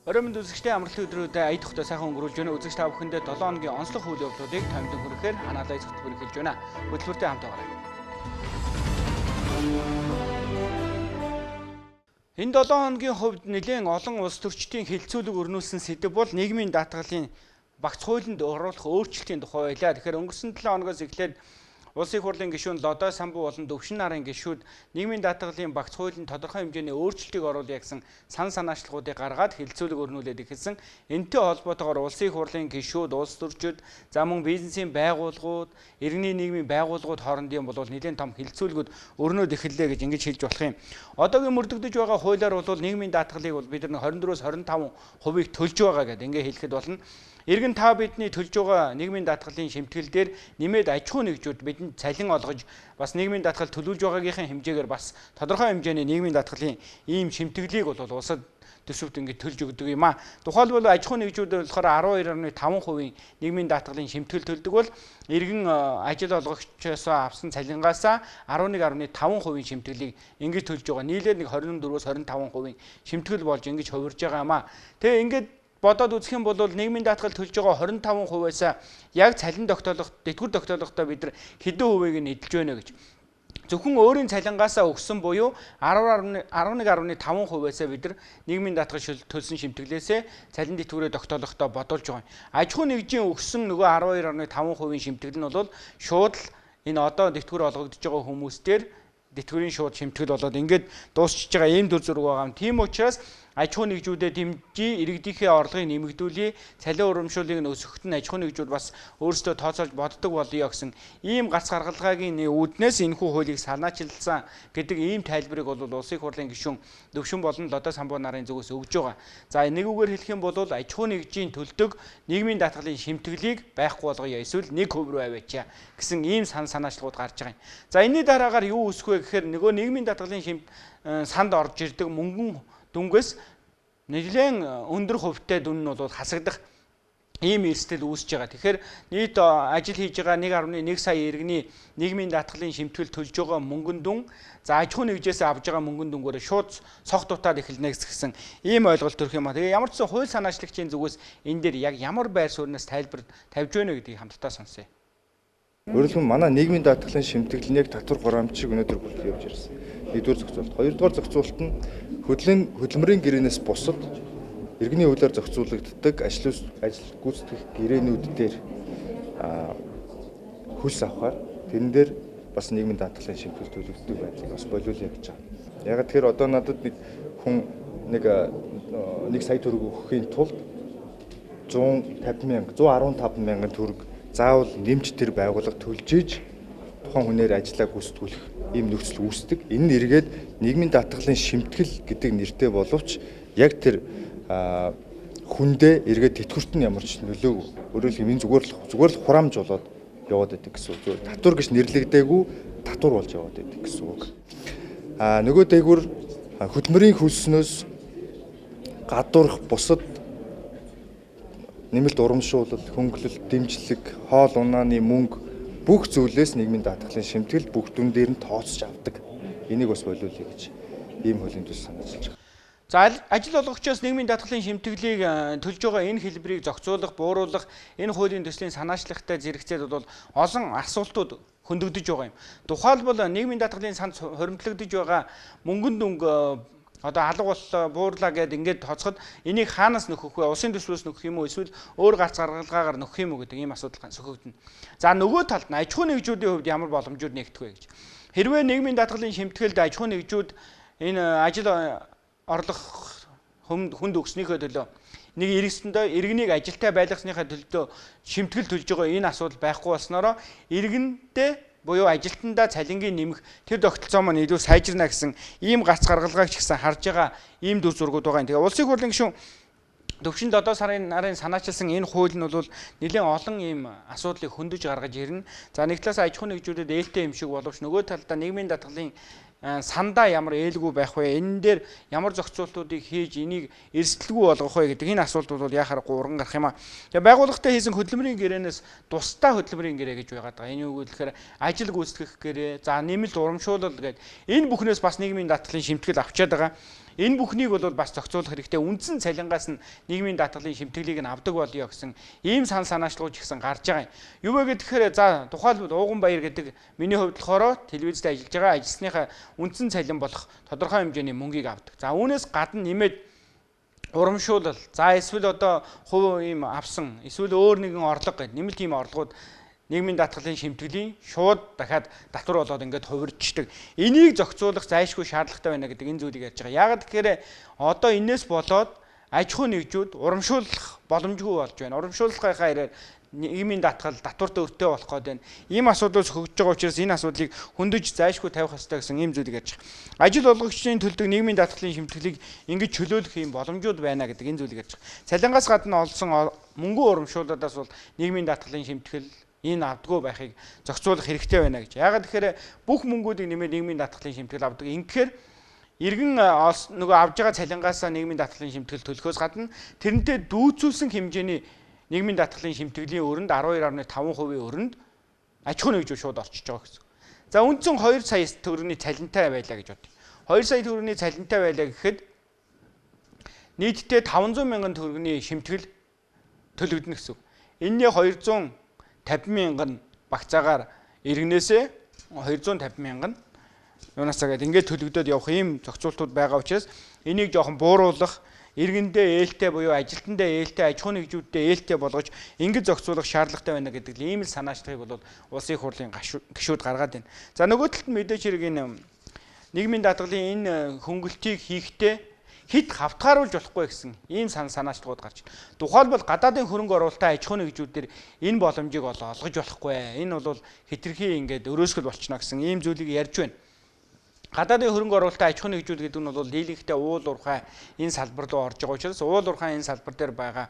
Оройн үзэгчдийн амралтын өдрүүдэд ая тухтай сайхан өнгөрүүлж байна. Үзэгч та бүхэндээ 7 хоногийн онцлог үйл явдлуудыг томилон хүрэхээр ханаалай зөвхөн хэлж байна. Хөтөлбөртэй хамт байгаарай. Энэ 7 хоногийн хувьд нэлээд олон улс төрчдийн хилцүүлэг өрнүүлсэн сэдэв бол нийгмийн даатгалын багц хуулинд оруулах өөрчлөлтийн тухай байлаа. Тэгэхээр өнгөрсөн 7 хоногоос эхлээд Улсын их хурлын гишүүн Лодой Самбуу болон Дөвшин нарын гишүүд нийгмийн даатгалын багц хуулийн тодорхой хэмжээний өөрчлөлтийг оруулъя гэсэн санаачлалуудыг гаргаад хилцүүлэг өрнүүлээд эхэлсэн. Энэтэй холбоотойгоор Улсын их хурлын гишүүд, улс төрчид, за мөн бизнесийн байгууллагууд, иргэний нийгмийн байгууллагууд хоорондын бол нэлээд том хилцүүлгүүд өрнөөд эхэллээ гэж ингэж хэлж болох юм. Одоогийн мөрдөгдөж байгаа хуулиар бол нийгмийн даатгалыг бол бид нар 24-өөс 25% төлж байгаа гэдэг ингэ хэлэхэд болно. Иргэн та бидний төлж байгаа нийгмийн даатгалын шимтгэл дээр нэмээд аж ахуй нэгжүүд бидэнд цалин олгож бас нийгмийн даатгал төлөвлөж байгаагийнхын хэмжээгээр бас тодорхой хэмжээний нийгмийн даатгалын ийм шимтгэлийг бол улсад төсөвт ингэ төлж өгдөг юм а. Тухайлбал аж ахуй нэгжүүд болохоор 12.5% нийгмийн даатгалын шимтгэл төлдөг бол иргэн ажил олгогчоос авсан цалингаас 11.5% шимтгэлийг ингэж төлж байгаа. Нийлээд нэг 24-өөс 25% шимтгэл болж ингэж хувирж байгаа юм а. Тэгээ ингээд бодоод үзэх юм бол нийгмийн даатгал төлж байгаа 25%-аас яг цалин тогтоолох, дэтгэвэр тогтоолохдоо бид нар хэдэн хувийг нь эдэлж байна гэж. Зөвхөн өөрийн цалингаас өгсөн буюу 11.5%-аас бид нар нийгмийн даатгал төлсөн шимтгэлээсээ цалин дэтгэврээ тогтоолохдоо бодуулж байгаа. Аж ахуй нэгжийн өгсөн нөгөө 12.5% шимтгэл нь бол шууд л энэ одоо дэтгэвэр олгогдож байгаа хүмүүстээр дэтгэврийн шууд шимтгэл болоод ингээд дуусчихж байгаа ийм төр зураг байгаа юм. Тийм учраас аж ахуй нэгжүүдэд дэмжиж иргэдийнхээ орлогыг нэмэгдүүлээ, цалин урамшууллыг өсгөхөд нь аж ахуй нэгжүүд бас өөрсдөө тооцоолж боддог болъё гэсэн ийм гац гаргалгаагийн үүднээс энэхүү хуулийг санаачилсан гэдэг ийм тайлбарыг бол Улсын их хурлын гишүүн Дөвшин болон Лодой Самбуу нарын зүгээс өгж байгаа. За нэг үгээр хэлэх юм бол аж ахуй нэгжийн төлдөг нийгмийн даатгалын шимтгэлийг байхгүй болгоё, эсвэл 1% рүү аваачаа гэсэн ийм санаачлалууд гарч байгаа юм. За энэний дараагаар юу үүсэх вэ гэхээр нөгөө нийгмийн даатгалын санд орж ирдэг мөнгөн дүнгээс нэлээд өндөр хувьтай дүн нь бол хасагдах ийм эрсдэл үүсэж байгаа. Тэгэхээр нийт ажил хийж байгаа 1.1 сая иргэний нийгмийн даатгалын шимтгэл төлж байгаа мөнгөн дүн, за аж ахуй нэгжээс авж байгаа мөнгөн дүнгээрээ шууд цог дутаад эхэлнэ гэсэн ийм ойлголт төрөх юм а. Тэгээ ямар ч сан хууль санаачлагчийн зүгээс энэ дээр яг ямар байр сууриас тайлбар тавьж байна гэдгийг хамтдаа сонсъё. Өөрөлдөн манай нийгмийн даатгалын шимтгэл нь татвар гурамчиг өнөөдөр бүрт явж ирсэн. Нэгдүгээр зохицуулалт. Хоёрдугаар зохицуулалт нь хөдөлмөрийн гэрээнээс бусад иргэний хуулиар зохицуулагддаг ажил гүйцэтгэх гэрээнүүд дээр хөлс авахаар тэрэн дээр бас нийгмийн даатгалын шимтгэл төлөгддөг байдлыг бас болиулъя гэж байгаа. Яг тэгэхээр одоо надад нэг хүн нэг 1 сая төгрөг өгөхийн тулд 115 мянган төгрөг заавал нэмж тэр байгууллага төлж иж тухайн хүнээр ажиллаа гүйцэтгүүлэх ийм нөхцөл үүсдэг. Энэ нь эргээд нийгмийн даатгалын шимтгэл гэдэг нэртэй боловч яг тэр хүндээ эргээд тэтгэврт нь ямар ч нөлөөгүй. Өөрөөр хэлбэл зүгээр л хураамж болоод яваад байдаг гэсэн үг. Зүгээр татвар гэж нэрлэгдээгүй татвар болж яваад байдаг гэсэн үг. Нөгөө дээгүүр хөдөлмөрийн хөлснөөс гадуурх бусад нэмэлт урамшуулал, хөнгөлөлт, дэмжлэг, хоол унааны мөнгө бүх зүйлээс нийгмийн даатгалын шимтгэл бүх дүн дээр нь тооцож авдаг. Энийг бас болиулъя гэж ийм хуулийн төсөл санаачилж байгаа. За ажил олгогчоос нийгмийн даатгалын шимтгэлийг төлж байгаа энэ хэлбэрийг зохицуулах, бууруулах энэ хуулийн төслийн санаачлагтай зэрэгцээд бол олон асуултууд хөндөгдөж байгаа юм. Тухайлбал нийгмийн даатгалын санд хоримтлогдож байгаа мөнгөн дүнг одоо алга боллоо, буурлаа гэд ингээд тооцоход энийг хаанаас нөхөх вэ? Улсын төслөөс нөхөх юм уу? Эсвэл өөр гац гаргалгаагаар нөхөх юм уу гэдэг ийм асуудал сөхөгдөнө. За нөгөө талд нь аж ахуй нэгжүүдийн хувьд ямар боломжууд нэгдэх вэ гэж. Хэрвээ нийгмийн даатгалын шимтгэлд аж ахуй нэгжүүд энэ ажил орлох хүнд өгснийхөө төлөө нэг иргэнийг ажилтай байлгасныхаа төлөө шимтгэл төлж байгаа энэ асуудал байхгүй болсноороо иргэндээ буюу ажилтнаа цалингийн нэмэх тэр тогтолцоо маань илүү сайжирна гэсэн ийм гац гаргалгааг ч гэсэн харж байгаа ийм дүр зургууд байгаа юм. Тэгээ Улсын их хурлын гишүүн Дөвшин Лодой нарын санаачилсан энэ хууль нь бол нэлээд олон ийм асуудлыг хөндөж гаргаж ирнэ. За нэг талаас аж ахуй нэгжүүдэд ээлтэй юм шиг боловч нөгөө талдаа нийгмийн даатгалын сандаа ямар ээлгүй байх вэ? Энэ дээр ямар зохицуултуудыг хийж энийг эрсдэлгүй болгох вэ гэдэг энэ асуултууд бол яхаарахгүй урган гарах юм а. Тэгээ байгууллагатай хийсэн хөдөлмөрийн гэрээнээс тусдаа хөдөлмөрийн гэрээ гэж байгаад байгаа. Энэ юу гэхээр ажил гүйцэтгэх гэрээ, за нэмэлт урамшуулал гэдэг энэ бүхнээс бас нийгмийн даатгалын шимтгэл авчиад байгаа. Энэ бүхнийг бол бас зохицуулах хэрэгтэй. Үндсэн цалингаас нь нийгмийн даатгалын шимтгэлийг нь авдаг болёо гэсэн ийм санаачлууч гэсэн гарч байгаа юм. Юу вэ гэхээр за тухайлбал Ууган Баяр гэдэг миний хувьд болохоор телевизэд ажиллаж байгаа ажилсныхаа үндсэн цалин болох тодорхой хэмжээний мөнгийг авдаг. За үүнээс гадна нэмээд урамшуулал, за эсвэл одоо хувь ийм авсан, эсвэл өөр нэгэн орлого гэдэг нэмэлт ийм орлогууд нийгмийн даатгалын шимтгэлийн шууд дахиад татвар болоод ингээд хувирчдаг. Энийг зохицуулах зайлшгүй шаардлагатай байна гэдэг энэ зүйлийг ярьж байгаа. Яагаад тэгэхээр одоо энэс болоод аж ахуй нэгжүүд урамшуулах боломжгүй болж байна. Урамшуулгынхаа ирээр нийгмийн даатгал татвартай өртөө болох гээд байна. Ийм асуудлаас хөгжиж байгаа учраас энэ асуудлыг хөндөж зайлшгүй тавих хэрэгтэй гэсэн ийм зүйлийг ярьж байгаа. Ажил олгогчдын төлдөг нийгмийн даатгалын шимтгэлийг ингэж чөлөөлөх ийм боломжууд байна гэдэг энэ зүйлийг ярьж байгаа. Цалингаас гадна олсон мөнгө урамшууллуудаас бол нийгмийн даатгалын шимтгэл энэ авдгүй байхыг зохицуулах хэрэгтэй байна гэж. Яагаад тэгэхээр бүх мөнгүүдийг нэмээд нийгмийн даатгалын шимтгэл авдаг. Ингэхээр иргэн нөгөө авж байгаа цалингаас нийгмийн даатгалын шимтгэл төлөхөөс гадна тэрнтэй дүүцүүлсэн хэмжээний нийгмийн даатгалын шимтгэлийн өрөнд 12.5% өрөнд аж ахуй нэгжүүд шууд орчиж байгаа гэсэн. За үндсэн 2 сая төгрөгийн цалинтай байлаа гэж бодъё. 2 сая төгрөгийн цалинтай байлаа гэхэд нийтдээ 500 мянган төгрөгийн шимтгэл төлөгдөнө гэсэн. Энэний 250 мянган багцаагаар иргэнээсээ 250 мянган юунасаа гээд ингээд төлөгдөд явах ийм зохицуултууд байгаа учраас энийг жоохон бууруулах, иргэндээ ээлтэй буюу ажилтнандаа ээлтэй, аж ахуй нэгжүүддээ ээлтэй болгож ингэж зохицуулах шаардлагатай байна гэдэг ийм л санаачлагыг бол улсын их хурлын гишүүд гаргаад байна. За нөгөө талд мэдээж хэрэг энэ нийгмийн даатгалын энэ хөнгөлтийг хийхдээ хэд хавтгааруулж болохгүй гэсэн ийм санаачлагууд гарч байна. Тухайлбал гадаадын хөрөнгө оруулалтаа аж ахуй нэгжүүдээр энэ боломжийг олгож болохгүй. Энэ бол хэтэрхий ингээд өрөөсгөл болчихно гэсэн ийм зүйлийг ярьж байна. Гадаадын хөрөнгө оруулалтаа аж ахуй нэгжүүд гэдэг нь бол дийлэнхтэй уул уурхай энэ салбар руу орж байгаа учраас уул уурхай энэ салбар дээр байгаа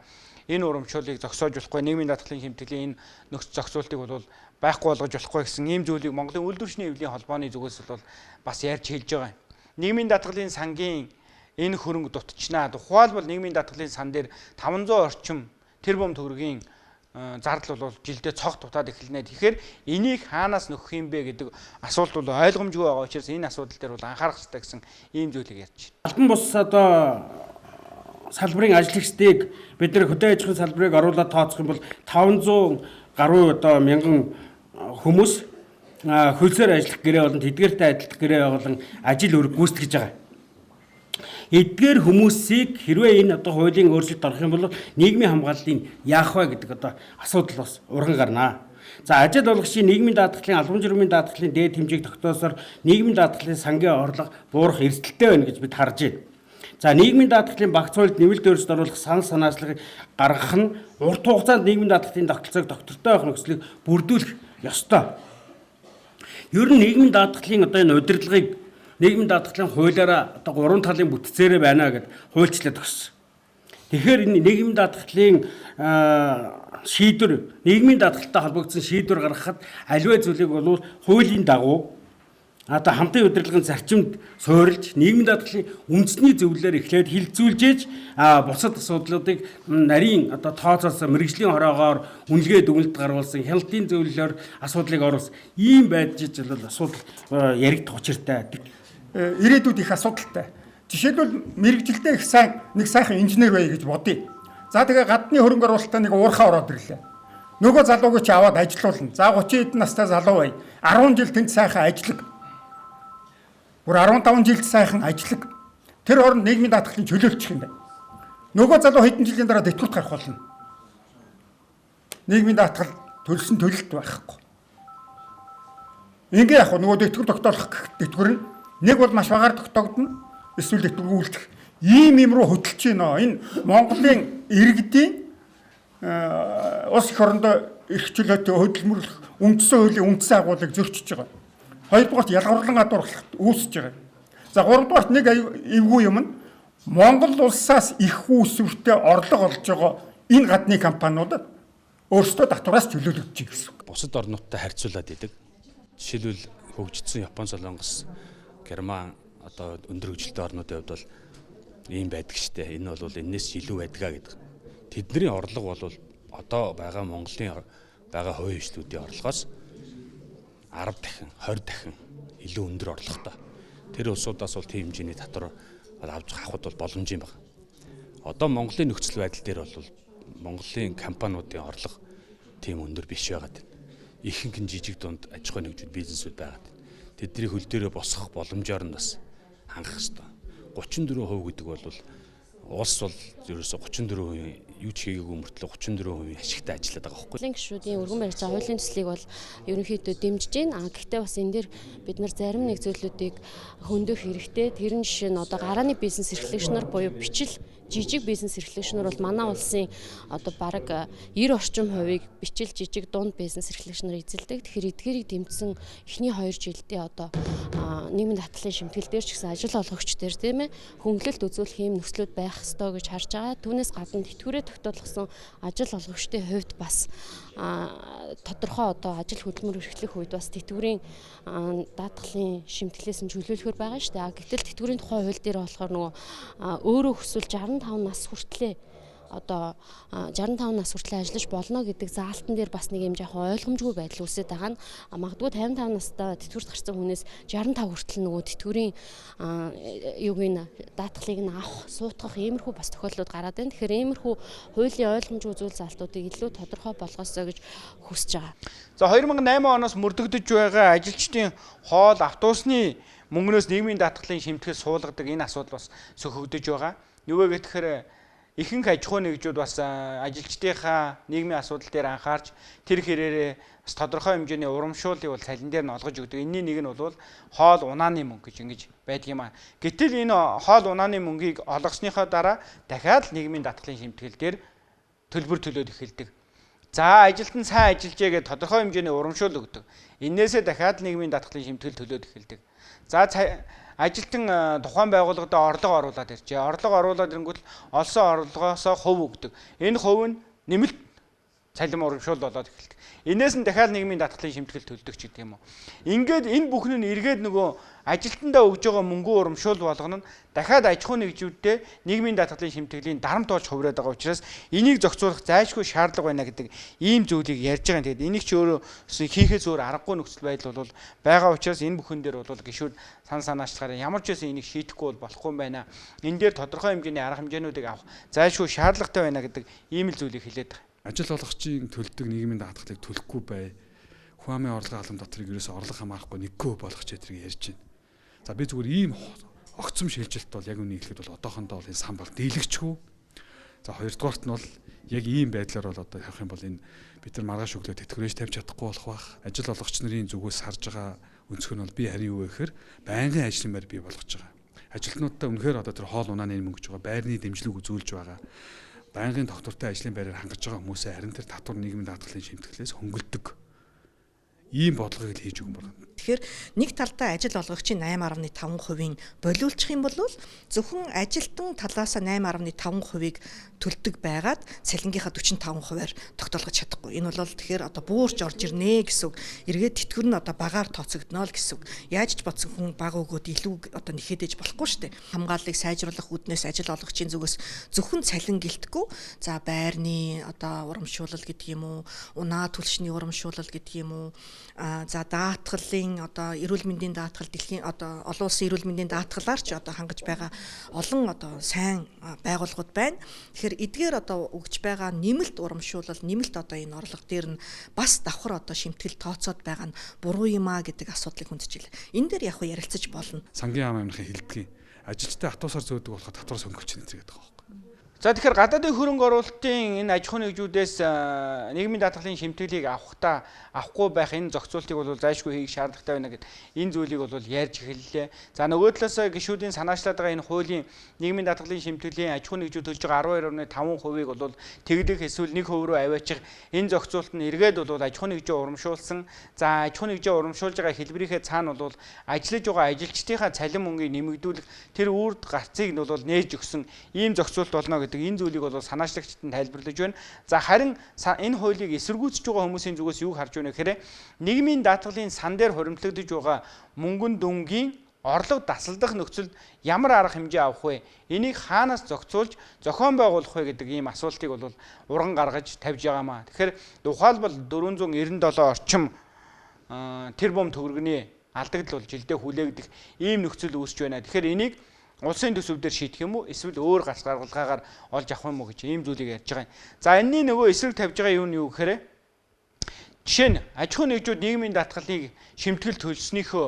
энэ урамшууллыг зогсоож болохгүй, нийгмийн даатгалын шимтгэлийн энэ нөхцөл зохицуултыг бол байхгүй болгож болохгүй гэсэн ийм зүйлийг Монголын үйлдвэрчний эвлийн холбооны зүгээс бол бас ярьж хэлж байгаа юм. Нийгмийн даатгалын сангийн энэ хөрөнгө дутчихнаа. Тухайлбал нийгмийн даатгалын сан дээр 500 орчим тэрбум төгрөгийн зардал бол жилдээ цог дутаад эхэлнэ. Тэгэхээр энийг хаанаас нөхөх юм бэ гэдэг асуулт бол ойлгомжгүй байгаа учраас энэ асуудал дээр бол анхаарах хэрэгтэй гэсэн ийм зүйлийг ярьж байна. Албан бус одоо салбарын ажиллагчдыг бид нэр хөдөө аж ахуйн салбарыг оруулаад тооцох юм бол 500 гаруй одоо мянган хүмүүс хөлсөөр ажиллах гэрээ болон тэдгээртэй ажиллах гэрээ болон ажил үүрэг гүйцэтгэж байгаа. Эдгээр хүмүүсийг хэрвээ энэ одоо хуулийн өөрчлөлт орох юм бол нийгмийн хамгааллын яах вэ гэдэг одоо асуудал бас урган гарнаа. За ажил олгогчийн нийгмийн даатгалын албан журмын даатгалын дээд хэмжээг тогтоосоор нийгмийн даатгалын сангийн орлого буурах эрсдэлтэй байна гэж бид харж байна. За нийгмийн даатгалын багц хуульд нэмэлт өөрчлөлт оруулах санаачлагыг гаргах нь урт хугацаанд нийгмийн даатгалын тогтолцоог доктортой байх нөхцөлийг бүрдүүлэх ёстой. Ер нь нийгмийн даатгалын одоо энэ удирдлагыг нийгмийн даатгалын хуулиараа одоо 3 талын бүтцээрээ байна гэд хуульчлаад өгсөн. Тэгэхээр энэ нийгмийн даатгалын шийдвэр, нийгмийн даатгалтай холбогдсон шийдвэр гаргахад аливаа зүйлийг бол хуулийн дагуу одоо хамтын удирдлагын зарчимд суурилж нийгмийн даатгалын үндэсний зөвлөлөөр эхлээд хилцүүлжээж бусад асуудлуудыг нарийн одоо тооцоолсон мэргэжлийн хороогоор үнэлгээ дүгнэлт гаргуулсан хяналтын зөвлөлөөр асуудлыг оруулсан ийм байдж бол асуудал яригдах учиртай. Ирээдүйд их асуудалтай. Жишээлбэл мэрэгжилдээ их сайн нэг сайхан инженер бай гэж бодъё. За тэгээ гадны хөрөнгө оруулалтаа нэг уурхаа ороод ирлээ. Нөгөө залууг чи аваад ажилуулна. За 30 эдэн настай залуу бай. 10 жил тэнд сайхан ажиллаг. Бүр 15 жилд сайхан ажиллаг. Тэр хооронд нийгмийн даатгалын чөлөөлчих юм байна. Нөгөө залуу хэдэн жилийн дараа дэвтгүрт гарах болно. Нийгмийн даатгал төлсөн төлөлт байхгүй. Ингээ яг нөгөө дэвтгүр тогтоолох дэвтгүр нь нэг бол маш багаар тогтогдно. Эсвэл дэвтгүр үйлдэх ийм руу хөтлөж байна. Энэ Монголын иргэдийн улс их орондоо эрх чөлөөтэй хөдөлмөрлөх үндсэн хуулийн үндсэн агуулгыг зөрчиж байгаа. Хоёрдугаарт ялгарлан гадуурлах үүсэж байгаа. За гуравдугаарт нэг эвгүй юм нь Монгол улсаас их үүсвэртэй орлого олж байгаа энэ гадны компаниудад өөрсдөө татвараас чөлөөлөгдөж гэсэн. Бусад орнуудтай харьцуулаад идэг. Жишээлбэл хөгжсөн Япон, Солонгос, Герман одоо өндөр хөгжилтэй орнуудын хувьд бол ийм байдаг штэ. Энэ бол энэс илүү байдгаа гэдэг. Тэдний орлого бол одоо байгаа Монголын байгаа хувийн хөгжлүүдийн орлогоос 10 дахин, 20 дахин илүү өндөр орлоготой. Тэр улсуудаас бол тийм хэмжээний татвар авч авахд бол боломж юм байна. Одоо Монголын нөхцөл байдал дээр бол Монголын компаниудын орлого тийм өндөр биш байгаад байна. Ихэнх нь жижиг дунд аж ахуйн нэгжүүд бизнесүүд байгаад байна. Тэдний хөл дээрээ босгох боломжоор нь бас хангах хэрэгтэй. 34% гэдэг бол улс бол ерөөсө 34% юу ч хийгээгүй мөртлөө 34% ашигтай ажиллаад байгаа байхгүй. Хуулийн гишүүдийн өргөн барьж байгаа хуулийн төслийг бол ерөнхийдөө дэмжиж байна. Гэхдээ бас энэ дэр бид нар зарим нэг зүйлүүдийг хөндөх хэрэгтэй. Тэр нь жишээ нь одоо гарааны бизнес эрхлэгч нар буюу бичил жижиг бизнес эрхлэгч нар бол манай улсын одоо бараг 90 орчим хувийг бичил жижиг дунд бизнес эрхлэгч нар эзэлдэг. Тэгэхээр эдгээрийг дэмжсэн эхний 2 жилдээ одоо нийгмийн даатгалын шимтгэл дээр ч гэсэн ажил олгогч дээр тийм ээ хөнгөлөлт үзүүлэх юм нөхцлүүд байх ёстой гэж харж байгаа. Түүнээс гадна тэтгэврээ тогтоолгосон ажил олгогчдын хувьд бас тодорхой одоо ажил хөдөлмөр эрхлэх үед бас тэтгэврийн даатгалын шимтгэлээс нь чөлөөлөхөр байгаа шүү дээ. Гэтэл тэтгэврийн тухай хууль дээр болохоор нөгөө өөрөө хүсвэл 65 нас хүртлээ одоо 65 нас хүртэл ажиллаж болно гэдэг заалтан дээр бас нэг юм жоохон ойлгомжгүй байдал үүсэж байгаа нь магадгүй 55 настай тэтгэврт гарсан хүнээс 65 хүртэл нөгөө тэтгэврийн юуг нь даатгалыг нь авах суутгах иймэрхүү бас тохиолдлууд гараад байна. Тэгэхээр иймэрхүү хуулийн ойлгомжгүй зүйл заалтуудыг илүү тодорхой болгосоо гэж хүсэж байгаа. За 2008 оноос мөрдөгдөж байгаа ажилчдын хоол автобусны мөнгнөөс нийгмийн даатгалын шимтгэл суулгадаг энэ асуудал бас сөхөгдөж байгаа. Юу вэ гэхээр ихэнх аж ахуйн нэгжүүд бас ажилчдынхаа нийгмийн асуудал дээр анхаарч тэр хэрээрээ бас тодорхой хэмжээний урамшууллыг бол цалин дээр нь олгож өгдөг. Энийн нэг нь бол хоол унааны мөнгө гэж ингэж байдаг юм аа. Гэтэл энэ хоол унааны мөнгийг олгосныхоо дараа дахиад нийгмийн даатгалын шимтгэл дээр төлбөр төлөөд эхэлдэг. За ажилтан сайн ажиллажээ гэж тодорхой хэмжээний урамшуул өгдөг. Иннээсээ дахиад нийгмийн даатгалын шимтгэл төлөөд эхэлдэг. За ажилтан тухайн байгууллагад орлого оруулаад иржээ. Орлого оруулаад ирэнгүүт олсон орлогоосоо хувь өгдөг. Энэ хувь нь нэмэлт цалин урамшуул болоод эхэлдэг. Инээс нь дахиад нийгмийн даатгалын шимтгэл төлдөг ч гэдэг юм уу. Ингээд энэ бүхэн нь эргээд нөгөө ажилтандаа өгж байгаа мөнгөө урамшуул болгоно нь дахиад аж ахуйн нэгжүүдтэй нийгмийн даатгалын шимтгэлийн дарамт болж хувраад байгаа учраас энийг зохицуулах зайлшгүй шаардлага байна гэдэг ийм зүйлийг ярьж байгаа. Тэгээд энийг ч өөрөө хийхээс өөр аргагүй нөхцөл байдал бол байгаа учраас энэ бүхэн дээр бол гишүүд санаачлахаараа ямар ч байсан энийг шийдэхгүй болохгүй юм байна. Энэ дээр тодорхой хэмжээний арга хэмжээнүүдийг авах зайлшгүй шаардлагатай байна гэдэг ийм л зүйлийг хэлээд байгаа. Ажил олгогчийн төлдөг нийгмийн даатгалыг төлөхгүй бай. Хүн амын орлогын албан доторыг ерөөсөөр орлого хамаарахгүй нэггүй болгох чиглэлийг ярьж байна. За би зүгээр ийм огцом шилжилт бол яг үнийг хэлэхэд бол одоохондоо бол энэ сан бол дийлэгчгүй. За хоёрдугаарт нь бол яг ийм байдлаар бол одоо явах юм бол энэ бид нар маргааш өглөө тэтгэврэж тавьж чадахгүй болох байх. Ажил олгогч нарын зүгээс харж байгаа өнцгөр нь бол би харин юу вэ гэхээр байнгын ажлын байр бий болгож байгаа. Ажилтнуудаа үнэхээр одоо тэр хоол унааны мөнгөж байгаа, байрны дэмжлэг үзүүлж байгаа. Байнгын доктортой ажлын байраар хангаж байгаа хүмүүсээ харин тэр татвар нийгмийн даатгалын шимтгэлээс хөнгөлдөг. Ийм бодлогыг хийж өгөн байна. Тэгэхээр нэг талдаа ажил олгогчийн 8.5%-ийн болиулчих юм бол зөвхөн ажилтан талаас 8.5%-ийг төлдөг байгаад цалингийнхаа 45%-аар тогтоолгож чадахгүй. Энэ бол тэгэхээр одоо буурч орж ирнэ гэсэн үг. Эргээд тэтгэвэр нь одоо багаар тооцогдно л гэсэн үг. Яаж ч бодсон хүн бага өгөөд илүү одоо нэхэдэж болохгүй шүү дээ. Хамгааллыг сайжруулах үүднээс ажил олгогчийн зүгээс зөвхөн цалин гэлтгүй. За байрны одоо урамшуулал гэдэг юм уу, унаа түлшний урамшуулал гэдэг юм уу, за даатгалын одоо эрүүл мэндийн даатгал дэлхийн одоо олон улсын эрүүл мэндийн даатгалаар ч одоо хангаж байгаа олон одоо сайн байгууллагууд байна. Тэгэхээр эдгээр одоо өгж байгаа нэмэлт урамшуулал, нэмэлт одоо энэ орлого дээр нь бас давхар одоо шимтгэл тооцоод байгаа нь буруу юм а гэдэг асуудлыг хүнджилээ. Энэ дээр яг ярилцаж болно. Сангийн яам амнахын хэлдгийг ажилчтай автобусаар зөөдөг болохоор татвараас хөнгөлч нэзгээд байгаа. За тэгэхээр гадаадын хөрөнгө оруулалтын энэ аж ахуйн нэгжүүдээс нийгмийн даатгалын шимтгэлийг авахгүй байх энэ зохицуултыг бол зайлшгүй хийх шаардлагатай байна гэдэг энэ зүйлийг бол ярьж эхэллээ. За нөгөө талаас гишүүдийн санаачлаад байгаа энэ хуулийн нийгмийн даатгалын шимтгэлийн аж ахуйн нэгжүүд төлж байгаа 12.5%-ийг бол тэгдэх эсвэл 1% рүү аваачих энэ зохицуулт нь эргээд бол аж ахуйн нэгжээ урамшуулсан. За аж ахуйн нэгжээ урамшуулж байгаа хэлбэрийнхээ цаана бол ажиллаж байгаа ажилчдынхаа цалин мөнгийг нэмэгдүүлэх тэр үрд гарцыг нь бол нээж өгсөн ийм зохицуулт болно гэдэг энэ зүйлийг бол санаачлагчдад нь тайлбарлаж байна. За харин энэ хуулийг эсэргүүцэж байгаа хүмүүсийн зүгээс юу харж байна гэхээр нийгмийн даатгалын сан дээр хуримтлагдж байгаа мөнгөн дүнгийн орлого дасалдах нөхцөлд ямар арга хэмжээ авах вэ? Энийг хаанаас зохицуулж зохион байгуулах вэ гэдэг ийм асуултыг бол урган гаргаж тавьж байгаамаа. Тэгэхээр тухайлбал 497 орчим тэрбум төгрөгийн алдагдал бол жилдээ хүлээгдэх ийм нөхцөл үүсэж байна. Тэгэхээр энийг улсын төсөв дээр шийдэх юм уу? Эсвэл өөр гарц гаргалгаагаар олж авах юм уу гэж ийм зүйлийг ярьж байгаа юм. За энэний нөгөө эсрэг тавьж байгаа юу нь юу гэхээр жишээ нь аж ахуй нэгжүүд нийгмийн даатгалыг шимтгэл төлснөөхөө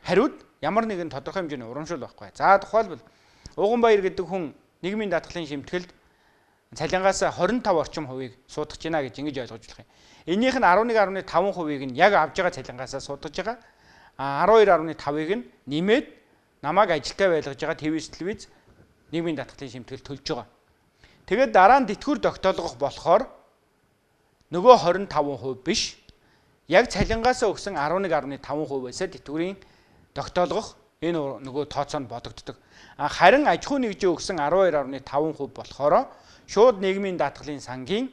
хариуд ямар нэгэн тодорхой хэмжээний урамшуул байхгүй. За тухайлбал Уганбаяр гэдэг хүн нийгмийн даатгалын шимтгэлд цалингаас 25 орчим хувийг суудах гэж байна гэж ингэж ойлгож болох юм. Энийх нь 11.5%-ийг нь яг авж байгаа цалингаас суудаж байгаа. 12.5%-ыг нь нэмээд намайг ажилтаа байлгаж байгаа телевиз нийгмийн даатгалын шимтгэл төлж байгаа. Тэгээд дараа нь тэтгэвэр тогтоолгох болохоор нөгөө 25% биш. Яг цалингаас өгсөн 11.5%-аас тэтгэврийн тогтоолгох энэ нөгөө тооцоонд бодогддог. Харин аж ахуй нэгжийн өгсөн 12.5% болохоор шууд нийгмийн даатгалын сангийн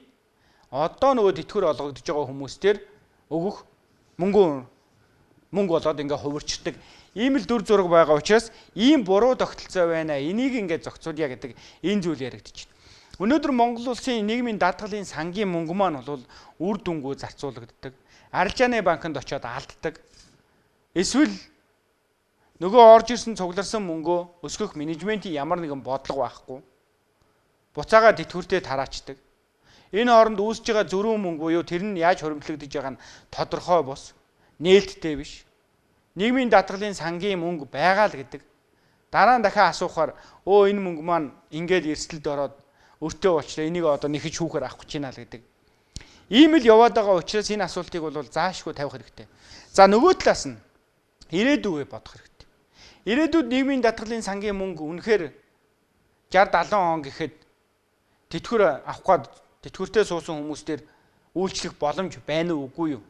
одоо нөгөө тэтгэвэр олгогдож байгаа хүмүүстээр өгөх мөнгө болоод ингээ хувирчдаг. Ийм л дүр зураг байгаа учраас ийм буруу тогтолцоо байна. Энийг ингээ зохицуулъя гэдэг энэ зүйл яригдчих. Өнөөдөр Монгол улсын нийгмийн даатгалын сангийн мөнгө маань бол үр дүнгүй зарцуулагддаг. Арилжааны банкнд очиод алддаг. Эсвэл нөгөө орж ирсэн цугларсан мөнгөө өсгөх менежментийн ямар нэгэн бодлого байхгүй. Буцаага тэтгэвртээ тараачдаг. Энэ хооронд үүсэж байгаа зөрүүн мөнгө буюу тэр нь яаж хуримтлагдж байгаа нь тодорхой бус, нээлттэй биш. Нийгмийн даатгалын сангийн мөнгө байгаа л гэдэг. Дараа нь дахиад асуухаар энэ мөнгө маань ингээд эрсдэлд ороод өртөө болчлаа. Энийг одоо нэхэж шүүхээр авах гэж байна л гэдэг. Ийм л яваад байгаа учраас энэ асуултыг бол заашгүй тавих хэрэгтэй. За нөгөө талаас нь ирээдүгөө бодох хэрэгтэй. Ирээдүйд нийгмийн даатгалын сангийн мөнгө үнэхээр 60-70 он гэхэд тэтгэвэр авах гээд тэтгэвртээ суусан хүмүүстээр үйлчлэх боломж байна уу үгүй юу?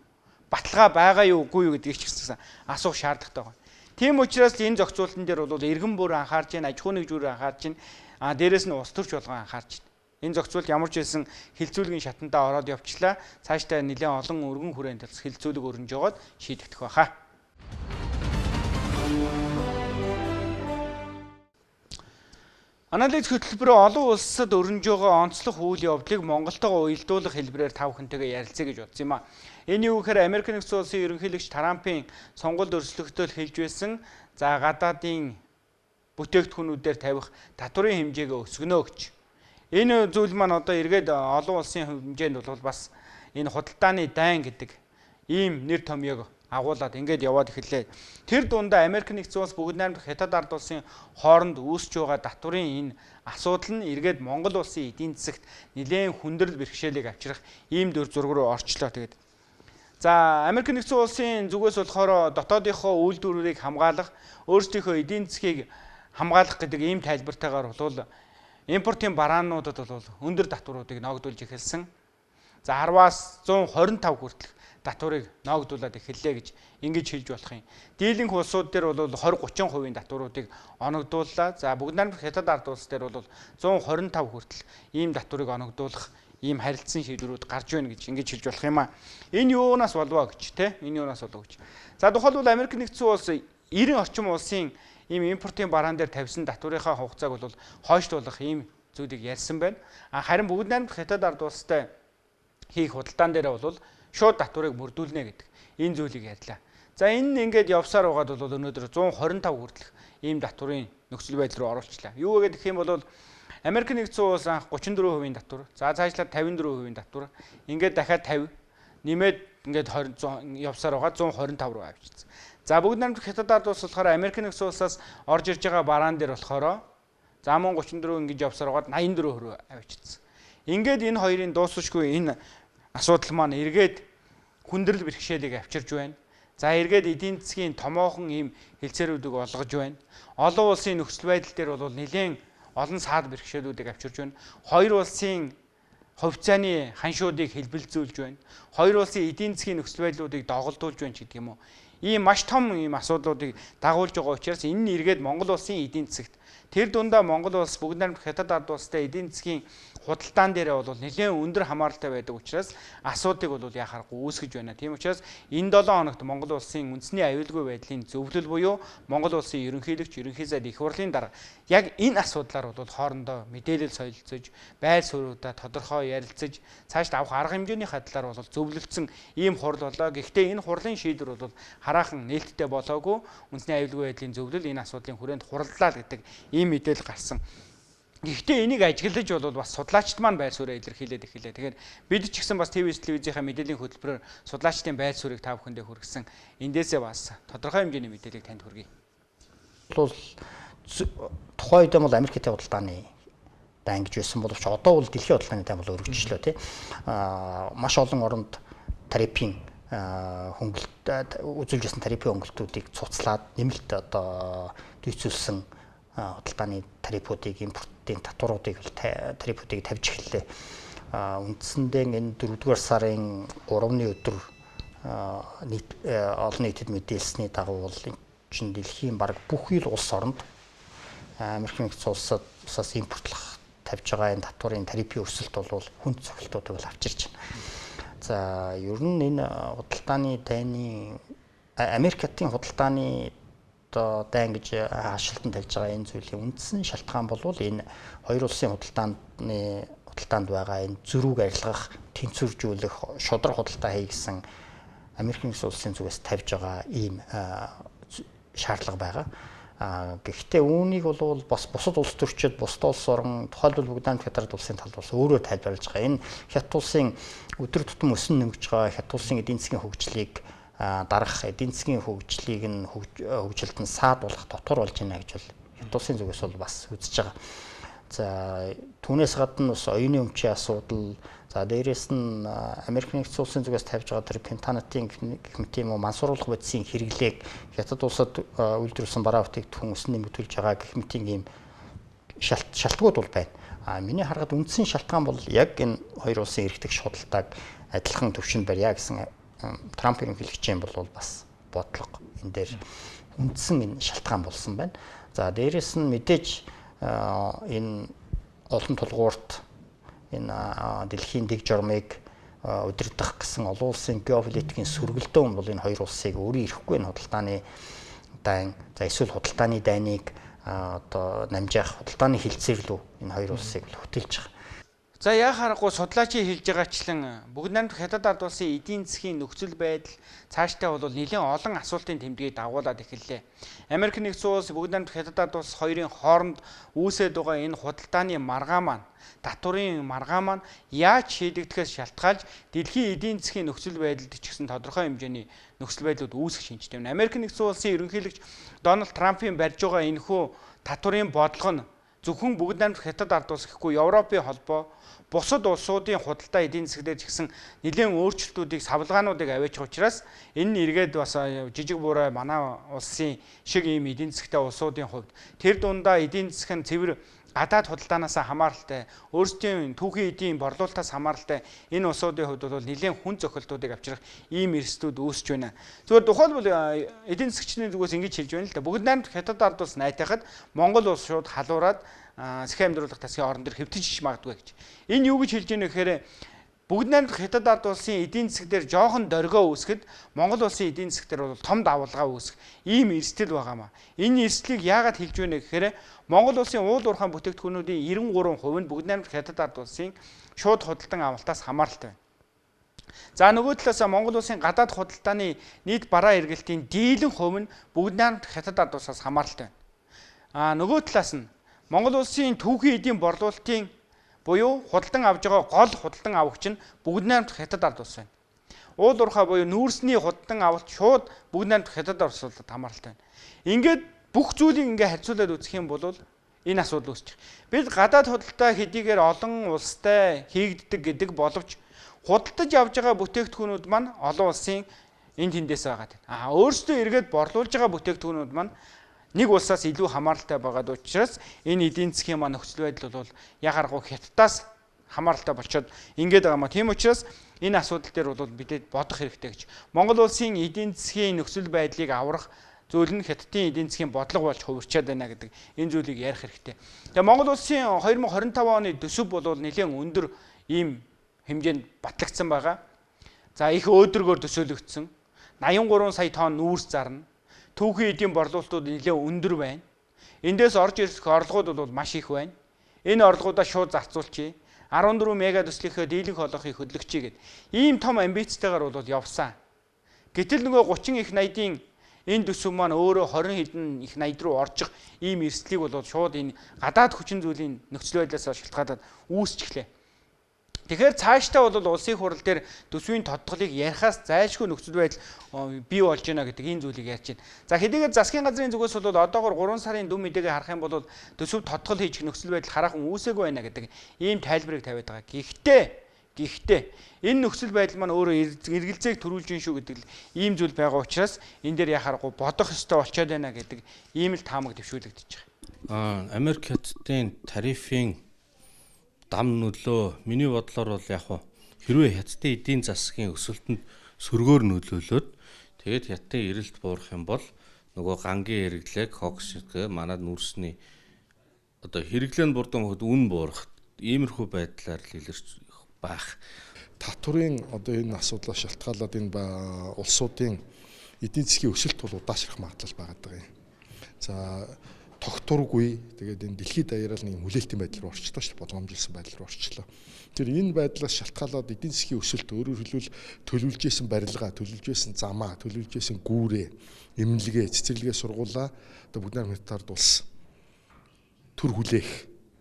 Баталгаа байгаа юу үгүй юу гэдгийг ч гэсэн асуух шаардлагатай байна. Тийм учраас энэ зохицуултан дээр бол иргэн бүр анхаарч байна, аж ахуй нэгжүүд анхаарч байна. Дээрээс нь улс төрч болгон анхаарч байна. Энэ зохицуулт ямар ч байсан хилцүүлгийн шатандаа ороод явчлаа. Цаашдаа нэлээд олон өргөн хүрээнд тулс хилцүүлэг өрнөж жоод шийдэгдэх байхаа. Анализ хөтөлбөрөөр олон улсад өрнөж байгаа онцлог үйл явдлыг Монголтойгоо уялдуулах хэлбэрээр тав хүнтэйгээ ярилцъя гэж бодсон юм а. Энэ юу гэхээр Америк нэгдсэн улсын ерөнхийлөгч Трампын сонгуульд өрсөлдөхтөл хэлж байсан гадаадын бүтээгдэхүүнүүдээр тавих татварын хэмжээгээ өсгөнө гэж. Энэ зүйл маань одоо эргээд олон улсын хэмжээнд бол бас энэ худалдааны дайн гэдэг ийм нэр томьёог агуулад ингээд яваад эхэллээ. Тэр дундаа Америк нэгдсэн улс бүгд найрамдах Хятад ард улсын хооронд үүсэж байгаа татварын энэ асуудал нь эргээд Монгол улсын эдийн засагт нэлээд хүндрэл бэрхшээлийг авчрах ийм дүр зураг руу орчлоо тэгээд. За Америк нэгдсэн улсын зүгээс болохоор дотоодынхоо үйлдвэрүүдийг хамгаалах, өөрсдийнхөө эдийн засгийг хамгаалах гэдэг ийм тайлбартайгаар бол импортын бараануудад бол өндөр татваруудыг ногдуулж эхэлсэн. За 10-аас 125 хүртэлх татварыг ногдуулаад эхэллээ гэж ингэж хэлж болох юм. Дийлэнх улсууд дээр бол 20-30% татваруудыг оногдууллаа. За бүгд найрамдах Хятад ард улс дээр бол 125 хүртэл ийм татварыг оногдуулах ийм харилцан шийдвэрүүд гарч байна гэж ингэж хэлж болох юм а. Энэ юунаас болов гэж те? Энэ юунаас болов гэж. За тухайлбал Америк нэгдсэн улс 90 орчим улсын ийм импортын бараан дээр тавьсан татварынхаа хугацааг бол хойшлуулах ийм зүйлийг ярьсан байна. Харин бүгд найрамдах Хятад ард улстай хийх худалдаан дээр бол шууд татварыг мөрдүүлнэ гэдэг энэ зүйлийг ярьлаа. За энэ ингээд явсаар байгаад бол өнөөдөр 125 хүртэлх ийм татварын нөхцөл байдал руу оруулчлаа. Юу вэ гэх юм бол Америк нэгдсэн улс анх 34% татвар, за цаашлаад 54% татвар, ингээд дахиад 50 нэмээд ингээд 20 явсаар байгаа 125 руу авчихсан. За бүгд найрамдах Хятад ард улс болохоор Америк нэгдсэн улсаас орж ирж байгаа бараан дээр болохоор за мөн 34 ингэж явсаар байгаад 84 руу авчихсан. Ингээд энэ хоёрын дуусахгүй энэ асуудал маань эргээд хүндрэл бэрхшээлийг авчирж байна. За эргээд эдийн засгийн томоохон ийм хэлцээрүүдийг олгож байна. Олон улсын нөхцөл байдал дээр бол нэлээд олон саад бэрхшээлүүдийг авчирж байна. Хоёр улсын хувьцааны ханшуудыг хэлбэлзүүлж байна. Хоёр улсын эдийн засгийн нөхцөл байдлуудыг доголдуулж байна гэдэг юм уу. Ийм маш том ийм асуудлуудыг дагуулж байгаа учраас энэ нь эргээд Монгол улсын эдийн засагт тэр дундаа Монгол улс бүгд найрамдах Хятад ард улстай эдийн засгийн худалдаан дээрээ бол нэлээд өндөр хамааралтай байдаг учраас асуудыг бол яхаарахгүй үүсгэж байна. Тийм учраас энэ 7 хоногт Монгол улсын үндэсний аюулгүй байдлын зөвлөл буюу Монгол улсын ерөнхийлөгч, ерөнхий сайд их хурлын дарга яг энэ асуудлаар бол хоорондоо мэдээлэл солилцож, байр суурьудаа тодорхой ярилцаж, цаашд авах арга хэмжээний хадлаар бол зөвлөгдсөн ийм хурал болоо. Гэхдээ энэ хурлын шийдвэр бол хараахан нээлттэй болоогүй. Үндэсний аюулгүй байдлын зөвлөл энэ асуудлын хүрээнд хураллаа гэдэг ийм мэдээлэл гарсан. Гэхдээ энийг ажиглаж бол бас судлаачид маань байр суурьаа илэрхийлээд эхэллээ. Тэгэхээр бид ч гэсэн бас ТV телевизийнхаа мэдээллийн хөтөлбөрөөр судлаачдын байр суурийг та бүхэндээ хүргэсэн. Эндээсээ бас тодорхой хэмжээний мэдээллийг танд хүргэе. Бол тухайн үед бол Америкийн худалдааны дан гэж байсан боловч одоо бол дэлхийн худалдааны дан бол өргөжчлөө тий. Маш олон оронд тарифын хөнгөлөлт үзүүлжсэн тарифын хөнгөлтүүдийг цуцлаад нэмэлт одоо дүйцүүлсэн худалдааны тарифуудыг импортын татваруудыг тарифуудыг тавьж эхэллээ. Үндсэндээ энэ 4-р сарын 3-ны өдөр олон нийтэд мэдээлсний дагуу бол чинь дэлхийн бараг бүх ил улс оронд Америкийн нэгдсэн улсаас импортлох тавьж байгаа энэ татварын тарифын өсөлт бол хүнд цогцолтуудыг бол авчирч байна. За ер нь энэ худалдааны дайны Америкийн худалдааны одоо дайн гэж хаашилтанд тавьж байгаа энэ зүйлийн үндсэн шалтгаан бол энэ хоёр улсын худалдаанд байгаа энэ зөрүүг арилгах, тэнцвэржүүлэх, шудраг худалдаа хий гэсэн Америкийн улсын зүгээс тавьж байгаа ийм шаардлага байгаа. Гэхдээ үүнийг бол бас бусад улс төрчид, бусад улс орн, тухайлбал Бүгд найрамдах Хятад улсын талд бас өөрөө тайлбарлаж байгаа. Энэ Хятад улсын өдөр тутам өсөн нэмж байгаа Хятад улсын эдийн засгийн хөгжлийг дарах, эдийн засгийн хөгжлийг нь хөгжилд нь саад болох дотор болж байна гэж бол Хятад улсын зүгээс бол бас үзэж байгаа. За түүнээс гадна бас оюуны өмчийн асуудал, за дээрээс нь Америкийн нэгдсэн улсын зүгээс тавьж байгаа тэр пентанатын гэх мэт юм уу мансууруулах бодисын хэрэглээг Хятад улсад үйлдвэрлэсэн бараа бүтээгдэхүүн өсөн нэмэгдүүлж байгаа гэх мэт ийм шалтгууд бол байна. Миний харахад үндсэн шалтгаан бол яг энэ хоёр улсын эрхтэг шуудалтааг адилхан төвшөнд барья гэсэн Трампын хэлгчийн бол бас бодлого энэ дээр үндсэн энэ шалтгаан болсон байна. За дээрээс нь мэдээж энэ олон тулгуурт энэ дэлхийн дэг журмыг удирдах гэсэн олон улсын геополитикийн сүргэлдэн бол энэ хоёр улсыг өөрийн ирэхгүй энэ худалдааны дан, за эсвэл худалдааны дайныг одоо намжаах худалдааны хилцээрлүү энэ хоёр улсыг хөтөлж байгаа. За яа харахгүй судлаачийн хэлж байгаачлан Бүгд найрамдах Хятад ард улсын эдийн засгийн нөхцөл байдал цаашдаа бол нэлээд олон асуултын тэмдгийг дагуулад эхэллээ. Америк нэгдсэн улс Бүгд найрамдах Хятад ард улс хоёрын хооронд үүсээд байгаа энэ худалдааны маргаан маань, татварын маргаан маань яаж шийдэгдэхээс шалтгаалж дэлхийн эдийн засгийн нөхцөл байдалд ч гэсэн тодорхой хэмжээний нөхцөл байдлууд үүсэх шинжтэй байна. Америк нэгдсэн улсын ерөнхийлөгч Дональд Трампын барьж байгаа энэхүү татварын бодлого нь зөвхөн Бүгд найрамдах Хятад ард улс гэхгүй Европын холбоо, бусад улсуудын худалдаа эдийн засгаар ч гэсэн нэлээд өөрчлөлтүүдийг, савлгаануудыг аваач учраас энэ нь эргээд бас жижиг бурай манай улсын шиг ийм эдийн засгтай улсуудын хувьд тэр дундаа эдийн засаг нь цэвэр гадаад худалдаанаас хамааралтай, өөрсдийн түүхийн эдийн борлуулалтаас хамааралтай энэ улсуудын хувьд бол нэлээд хүн зохилтуудыг авчрах ийм эрсдүүд үүсэж байна. Зөвхөн тухайлбал эдийн засгчдын зүгээс ингэж хэлж байна л да. Бүгд найрамдах Хятад ард улс найтахад Монгол улс шууд халуураад сэхэ амьдруулах тасгийн орон дээр хэвтэж магадгүй гэж. Энэ юу гэж хэлж байна гэхээр Бүгд найрамдах Хятад ард улсын эдийн засаг дээр жоохон дөргөө үүсгэд Монгол улсын эдийн засаг дээр бол том давалгаа үүсэх ийм эрсдэл байгаамаа. Энэ эрсдлийг яагаад хэлж байна гэхээр Монгол улсын уул уурхайн бүтээгдэхүүнүүдийн 93% нь Бүгд найрамдах Хятад ард улсын шууд худалдан авалтаас хамааралтай байна. За нөгөө талаас Монгол улсын гадаад худалдааны нийт бараа эргэлтийн дийлэн хувь нь Бүгд найрамдах Хятад ард улсаас хамааралтай байна. Нөгөө талаас нь Монгол улсын түүхийн эдийн борлуулалтын буюу худалдан авж байгаа гол худалдан авагч нь Бүгд найрамдах Хятад ард улс байна. Уул уурхай буюу нүүрсний худалдан авалт шууд Бүгд найрамдах Хятад ард улсад хамааралтай байна. Ингээд бүх зүйлийг ингээ харьцуулаад үзэх юм бол энэ асуудал үүсчих. Бид гадаад худалдаа хэдийгээр олон улстай хийгддэг гэдэг боловч худалдаж авж байгаа бүтээгдэхүүнүүд маань олон улсын энд тэндээс байгаа. Өөрсдөө эргээд борлуулж байгаа бүтээгдэхүүнүүд маань нэг улсаас илүү хамааралтай байгаад учраас энэ эдийн засгийн маань нөхцөл байдал бол ягаргуу Хятадаас хамааралтай болчиход ингээд байгаа маа. Тийм учраас энэ асуудал дээр бол бидэд бодох хэрэгтэй гэж. Монгол улсын эдийн засгийн нөхцөл байдлыг аврах зүйл нь Хятадын эдийн засгийн бодлого болж хувирчаад байна гэдэг энэ зүйлийг ярих хэрэгтэй. Тэгээ Монгол улсын 2025 оны төсөв бол нэлээд өндөр ийм хэмжээнд батлагдсан байгаа. За их өөдрөгөөр төсөөлөгдсөн. 83 сая тонн нүүрс зарна. Түүхийн эдийн борлуулалтууд нэлээд өндөр байна. Эндээс орж ирэх орлогууд бол маш их байна. Энэ орлогуудаа шууд зарцуулчих. 14 мега төслийнхөө дийлэнх олгохыг хөдөлгөчий гэд ийм том амбицтайгаар бол явсан. Гэтэл нөгөө 30 их 80-ийн энэ төсөв маань өөрөө 20 хэдэн их 80 руу орчих ийм эрсдлийг бол шууд энэ гадаад хүчин зүйлийн нөхцөл байдлаас шалтгаалаад үүсчихлээ. Тэгэхээр цаашдаа бол улсын хурал дээр төсвийн тодголыг ярихаас зайлшгүй нөхцөл байдал бий болж байна гэдэг энэ зүйлийг ярьж байна. За хэдийгээр засгийн газрын зүгээс бол одоогор 3 сарын дүн мэдээгээ харах юм бол төсөв тодгол хийж нөхцөл байдал хараахан үүсээгүй байна гэдэг ийм тайлбарыг тавиад байгаа. Гэхдээ энэ нөхцөл байдал маань өөрөө эргэлзээг төрүүлж гин шүү гэдэг ийм зүйл байгаа учраас энэ дээр яхаарахгүй бодох ёстой болчиход байна гэдэг ийм л таамаг дэвшүүлэгдэж байгаа. Америк Хятадын тарифын дам нөлөө миний бодлоор бол яг хэрвээ Хятадын эдийн засгийн өсөлтөнд сөргөөр нөлөөлөөд тэгээд Хятадын эрэлт буурах юм бол нөгөө гангийн хэрэглээг хогших манад нүрсний одоо хэрэглэн бурдан хөхд үн буурах иймэрхүү байдлаар л илэрч байх. Татварын одоо энэ асуудлаас шалтгаалаад энэ улсуудын эдийн засгийн өсөлт бол удаашрах магадлал байгаа юм. За тогтургүй тэгээд энэ дэлхийд даяараа нэг хүлээлтийн байдал руу орчлоо шүү дээ, болгоомжилсан байдал руу орчлоо. Тэр энэ байдлаас шалтгаалаад эдийн засгийн өсөлт өөрөөр хэлбэл төлөвлөж исэн барилга, төлөвлөж исэн замаа, төлөвлөж исэн гүүрээ, эмнэлгээ, цэцэрлэгээ сургуулаа одоо бүгд хамтард улс төр хүлээх,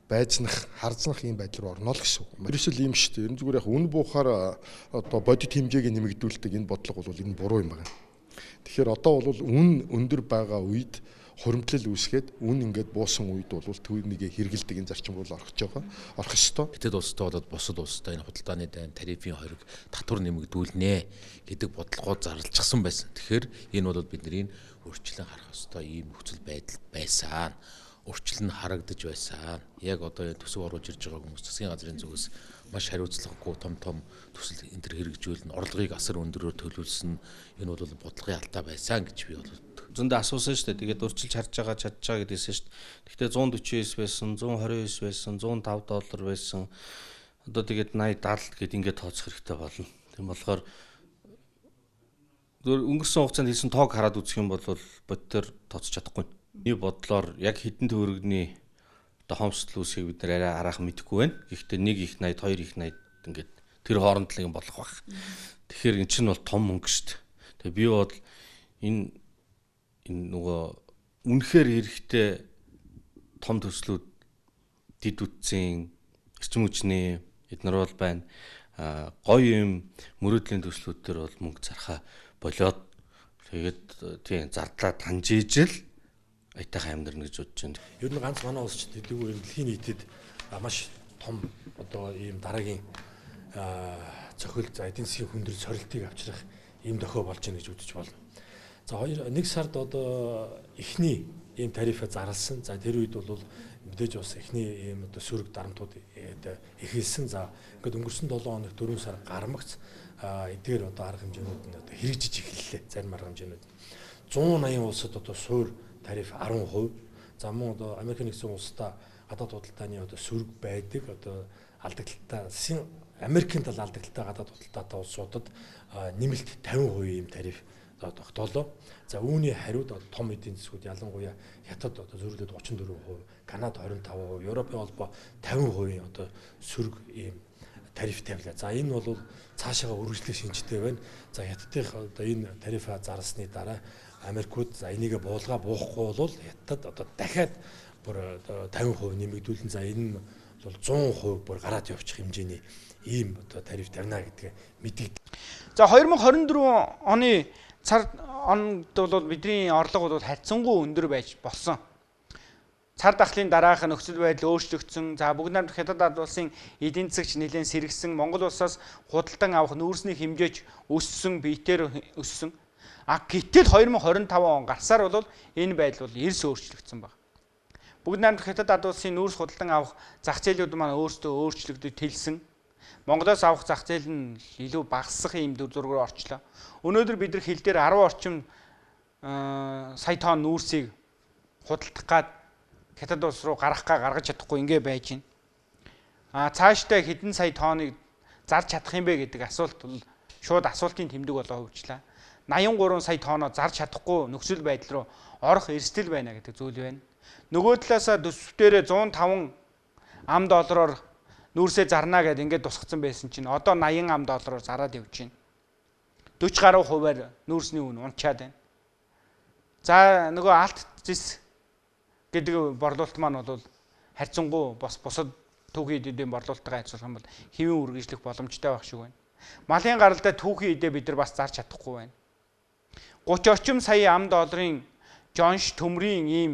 байзнах, харзнах ийм байдал руу орно л гэсэн үг. Ерөөсөө ийм шүү дээ. Ер нь зүгээр яг үн буухаар одоо бодит хэмжээг нэмэгдүүлдэг энэ бодлого бол энэ буруу юм байна. Тэгэхээр одоо бол үн өндөр байгаа үед хуримтлал үүсгээд үн ингээд буусан үед бол түүнийг хэрэгэлдэг энэ зарчим бол орох ёстой. Хятад улстай болоод бусад улстай энэ худалдааны дайн, тарифын хориг, татвар нэмэгдүүлнэ гэдэг бодлогоо зарлчихсан байсан. Тэгэхээр энэ бол бидний өөрчлөн харах ёстой ийм нөхцөл байдал байсан. Өөрчлөн харагдаж байсан. Яг одоо төсөв оруулж ирж байгаа хүмүүс засгийн газрын зүгээс маш хариуцлагагүй том төсөл энэ төр хэрэгжүүлнэ, орлогыг асар өндөрөөр төлөвлөсөн. Энэ бол бодлогын алдаа байсан гэж би бол зөндөө асуусан шүү дээ. Тэгээд урьдчилж чадж байгаа гэдээсэн шүү дээ. Гэхдээ 149 байсан, 129 байсан, $105 байсан. Одоо тэгээд 80, 70 гэд ингээд тооцох хэрэгтэй болно. Тийм болохоор өнгөрсөн хугацаанд хийсэн тоог хараад үзэх юм бол бодтоор тооцож чадахгүй. Миний бодлоор яг хэдэн төгрөгийн одоо хомсдол үүсгийг бид нэр арай араахан мэдэхгүй байна. Гэхдээ 1 их 80, 2 их 80 ингээд тэр хооронд л юм болох байх. Тэгэхээр эн чинь бол том мөнгө шүү дээ. Тэгээ би бол энэ нөгөө үнэхээр хэрэгтэй том төслүүд дид үтцийн эрчим хүчний эднэр бол байна. Гоё юм мөрөөдлийн төслүүд төр бол мөнгө зархаа болоод тэгээд тийм зардлаа таньжижэл айтайхан амьдрна гэж бодож байна. Ер нь ганц манай улс ч дэлгүүр дэлхийн нийтэд маш том одоо ийм дараагийн цохил за эдийн засгийн хүндрэл сорилтыг авчрах ийм дохио болж байна гэж үзэж болно. За 1 сард одоо эхний ийм тарифа зарласан. За тэр үед бол мэдээж бас эхний ийм одоо сөрөг дарамтууд эхэлсэн. За ингээд өнгөрсөн 7 хоног 4 сар гармагц эдгээр одоо арга хэмжээнүүд нь одоо хэрэгжиж эхэллээ. Зарим арга хэмжээнүүд 180 улсад одоо суур тариф 10%. За мөн одоо Америк нэгдсэн улстай гадаад худалдааны одоо сөрөг байдаг одоо алдагдaltaа Америкийн тал алдагдaltaа гадаад худалдаатай улсуудад нэмэлт 50% ийм тариф тогтоолоо. За үүний хариуд том эдийн засгууд ялангуяа Хятад одоо зөрүүлээд 34%, Канада 25%, Европын холбоо 50% одоо сөрөг ийм тариф тавилаа. За энэ бол цаашаага үргэлжлэх шинжтэй байна. За Хятадын одоо энэ тарифа зарласны дараа Америкууд за энийг буулга буухгүй бол Хятад одоо дахиад бүр 50% нэмэгдүүлэн за энэ нь бол 100% бүр гараад явчих хэмжээний ийм одоо тариф тавина гэдгээ мэдээ. За 2024 оны цар онд бол бидний орлого бол харьцангуй өндөр байж болсон. Цар тахлын дараах нөхцөл байдал өөрчлөгдсөн. За бүгд найрамдах Хятад ард улсын эдийн засгч нэлээд сэргсэн. Монгол улсаас худалдан авах нүүрсний хэмжээж өссөн, биетээр өссөн. Гэтэл 2025 он гарсаар бол энэ байдал бол эрс өөрчлөгдсөн байна. Бүгд найрамдах Хятад ард улсын нүүрс худалдан авах зах зээлүүд маань өөрсдөө өөрчлөгдөж тэлсэн. Монголоос авах зах зээл нь илүү багасах ийм дүр зургаар орчлоо. Өнөөдөр бид нар хил дээр 10 орчим сая тонн нүүрсийг худалдах гад хятад улс руу гаргаж чадахгүй ингэ байж байна. Цаашдаа хэдэн сая тонныг зарж чадах юм бэ гэдэг асуулт бол шууд асуултын тэмдэг болоо хөвчлээ. 83 сая тонноо зарж чадахгүй нөхцөл байдал руу орох эрсдэл байна гэдэг зүйл байна. Нөгөө талаасаа төсөвтөрөө 105 ам доллараар нүүрсээ зарна гэдээ ингээд тусгацсан байсан чинь одоо 80 ам доллараар зараад явж байна. 40 гаруй хувиар нүүрсний үн унчаад байна. За нөгөө алт зис гэдэг борлуулалт маань бол харьцангуй бусад түүхийн эдийн борлуулалттай харьцуулах юм бол хэвэн үргэлжлэх боломжтой байх шиг байна. Малын гаралтай түүхийн эдээ бид нар бас зарж чадахгүй байна. 30 орчим сая ам долларын жонш төмрийн ийм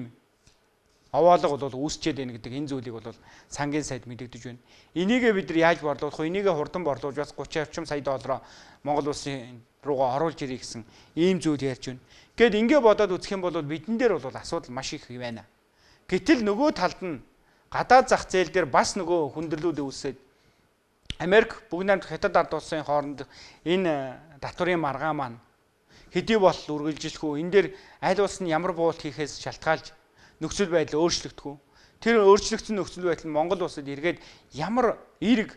овоолго бол үүсчээд байна гэдэг энэ зүйлийг бол сангийн сайд мэдэгдэж байна. Энийгээ бид нар яаж борлуулах вэ? Энийгээ хурдан борлуулж бас 30 орчим сая доллараа Монгол улсын руугаа оруулж ирэх гэсэн ийм зүйл ярьж байна. Гэт ингэ бодоод үзэх юм бол бидэн дээр бол асуудал маш их байна. Гэтэл нөгөө талд нь гадаад зах зээл дээр бас нөгөө хүндрэлүүд үүсээд Америк, Бүгд найрамдах Хятад ард улсын хооронд энэ татварын маргаан маань хэдий бол үргэлжлэх үү? Энэ дээр аль улс нь ямар буулт хийхээс шалтгаалж нөхцөл байдал өөрчлөгдөх үү? Тэр өөрчлөгдсөн нөхцөл байдал нь Монгол улсад эргээд ямар эерэг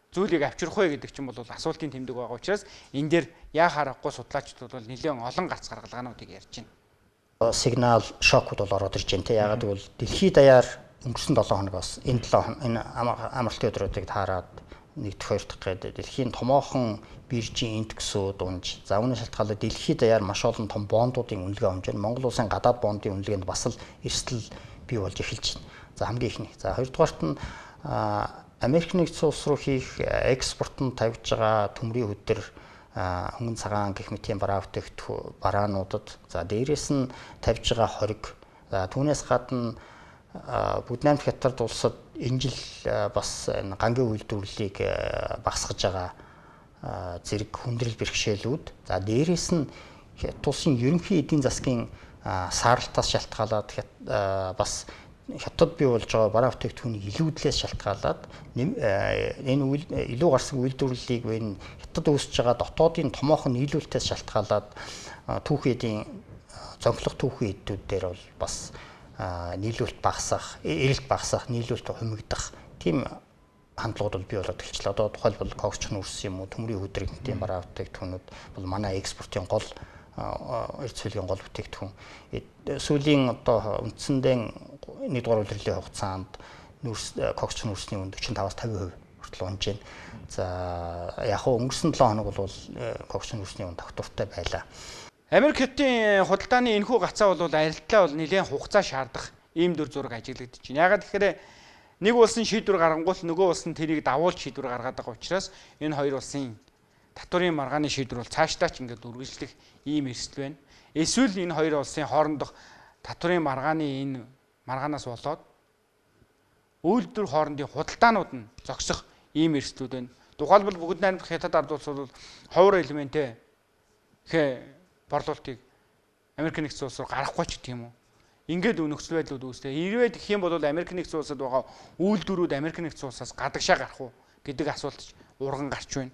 зүйлийг авчрах вэ гэдэг чинь бол асуултын тэмдэг байгаа учраас энэ дээр яа харахгүй судлаачид бол нэлээд олон гарц гаргалгаануудыг ярьж байна. Сигнал шокуд бол ороод ирж байна те. Ягаад гэвэл дэлхийд даяар өнгөрсөн 7 хоногоос энэ 7 энэ амралтын өдрүүдийг таарад 1-2 дахь гээд дэлхийн томоохон биржийн индексүүд унж. За үүний шалтгаалаад дэлхийд даяар маш олон том бондуудын үнэлгээ унж байна. Монгол улсын гадаад бондын үнэлгээнд бас л эрсдэл бий болж эхэлж байна. За хамгийн ихний. За хоёрдугаарт нь Америк нэгдсэн улс руу хийх экспортод тавьж байгаа төмрийн хөдөр хөнгөн цагаан гэх мэт юм бараа бүтээгдэхүүн бараануудад за дээрээс нь тавьж байгаа хориг. За түүнээс гадна Бүгд найрамдах Хятад улсад энэ жил бас энэ гангийн үйлдвэрлэлийг багасгаж байгаа зэрэг хүндрэл бэрхшээлүүд. За дээрээс нь улсын ерөнхий эдийн засгийн сааралтаас шалтгаалаад бас Хятад бий болж байгаа бараа бүтээгдэхүүний илүүдлээс шалтгаалаад энэ илүү гарсан үйлдвэрлэлийг энэ Хятад үүсэж байгаа дотоодын томоохон нийлүүлэлтээс шалтгаалаад түүхийн эдийн зөнгөлөх түүхийн эдүүд дээр бол бас нийлүүлэлт багасах, эрэлт багасах, нийлүүлэлт хумигдах тийм хандлагууд бол бий болоод эхэлчихлээ. Одоо тухайлбал когч нүүрс юм уу, төмрийн хөдрийг тийм бараа бүтээгдэхүүнүүд бол манай экспортын гол эрдэс хуулийн гол бүтээгдэхүүн. Сүүлийн одоо үндсэндээ 1-р улирлын хугацаанд нүүрс когч нүүрсний үн 45-аас 50% хүртэл унж байна. За яг хөө өнгөрсөн 7 хоног бол когч нүүрсний үн тогтвортой байлаа. Америк хотын худалдааны энэхүү гацаа бол арилтлаа бол нэлээд хугацаа шаардах ийм дүр зураг ажиглагдаж байна. Ягаад гэхээр нэг улсын шийдвэр гаргангуул нөгөө улс нь тэрийг давуулж шийдвэр гаргаад байгаа учраас энэ хоёр улсын татварын маргааны шийдвэр бол цаашдаа ч ингээд үргэлжлэх ийм эрсдэл байна. Эсвэл энэ хоёр улсын хоорондох татварын маргааны энэ маргаанаас болоод үйлдвэр хоорондын худалдаанууд нь зогсох ийм эрсдлүүд байна. Тухайлбал Бүгд найрамдах Хятад ард улс бол ховор элементтэй борлуулалтыг Америк нэгдсэн улс руу гаргахгүй ч гэх юм уу. Ингээд нөхцөл байдлууд үүслээ. Ирвэд гэх юм бол Америк нэгдсэн улсад байгаа үйлдвэрүүд Америк нэгдсэн улсаас гадагшаа гарах уу гэдэг асуулт урган гарч байна.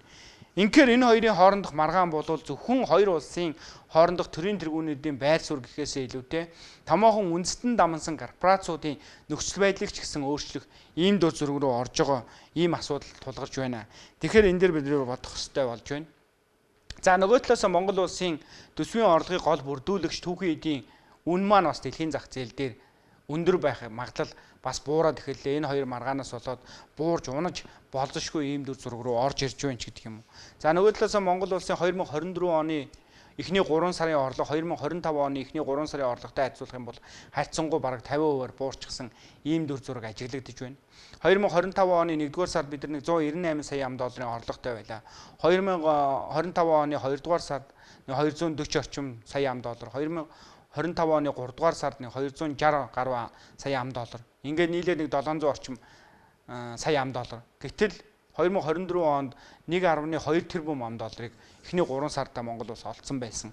Инхээр энэ хоёрын хоорондох маргаан бол зөвхөн хоёр улсын хоорондох төрийн тэргүүнүүдийн байр суурь гэхээсээ илүүтэй томоохон үндэстэн дамнсан корпорациудын нөхцөл байдлыг ч гэсэн өөрчлөх ийм дүр зураг руу орж байгаа ийм асуудал тулгарч байна. Тэгэхээр энэ дээр бид бодох хэрэгтэй болж байна. За нөгөө талаас Монгол улсын төсвийн орлогыг гол бүрдүүлэгч түүхийн эдийн үн маань бас дэлхийн зах зээл дээр өндөр байх магадлал бас буураад эхэллээ. Энэ хоёр маргаанаас болоод буурж унаж болзошгүй ийм дүр зураг руу орж ирж байна ч гэдэг юм уу. За нөгөө талаас Монгол улсын 2024 оны эхний 3 сарын орлого 2025 оны эхний 3 сарын орлоготой харьцуулах юм бол харьцангуй бараг 50%-аар буурчихсан ийм дүр зураг ажиглагдаж байна. 2025 оны 1-р сард бид нар 198 сая ам долларын орлоготой байлаа. 2025 оны 2-р сард 240 орчим сая ам доллар, 2025 оны 3-р сард 260 гаруй сая ам доллар. Ингээд нийлээд 700 орчим сая ам доллар. Гэтэл 2024 онд 1.2 тэрбум ам долларыг эхний 3 сарда Монгол улс олцсон байсан.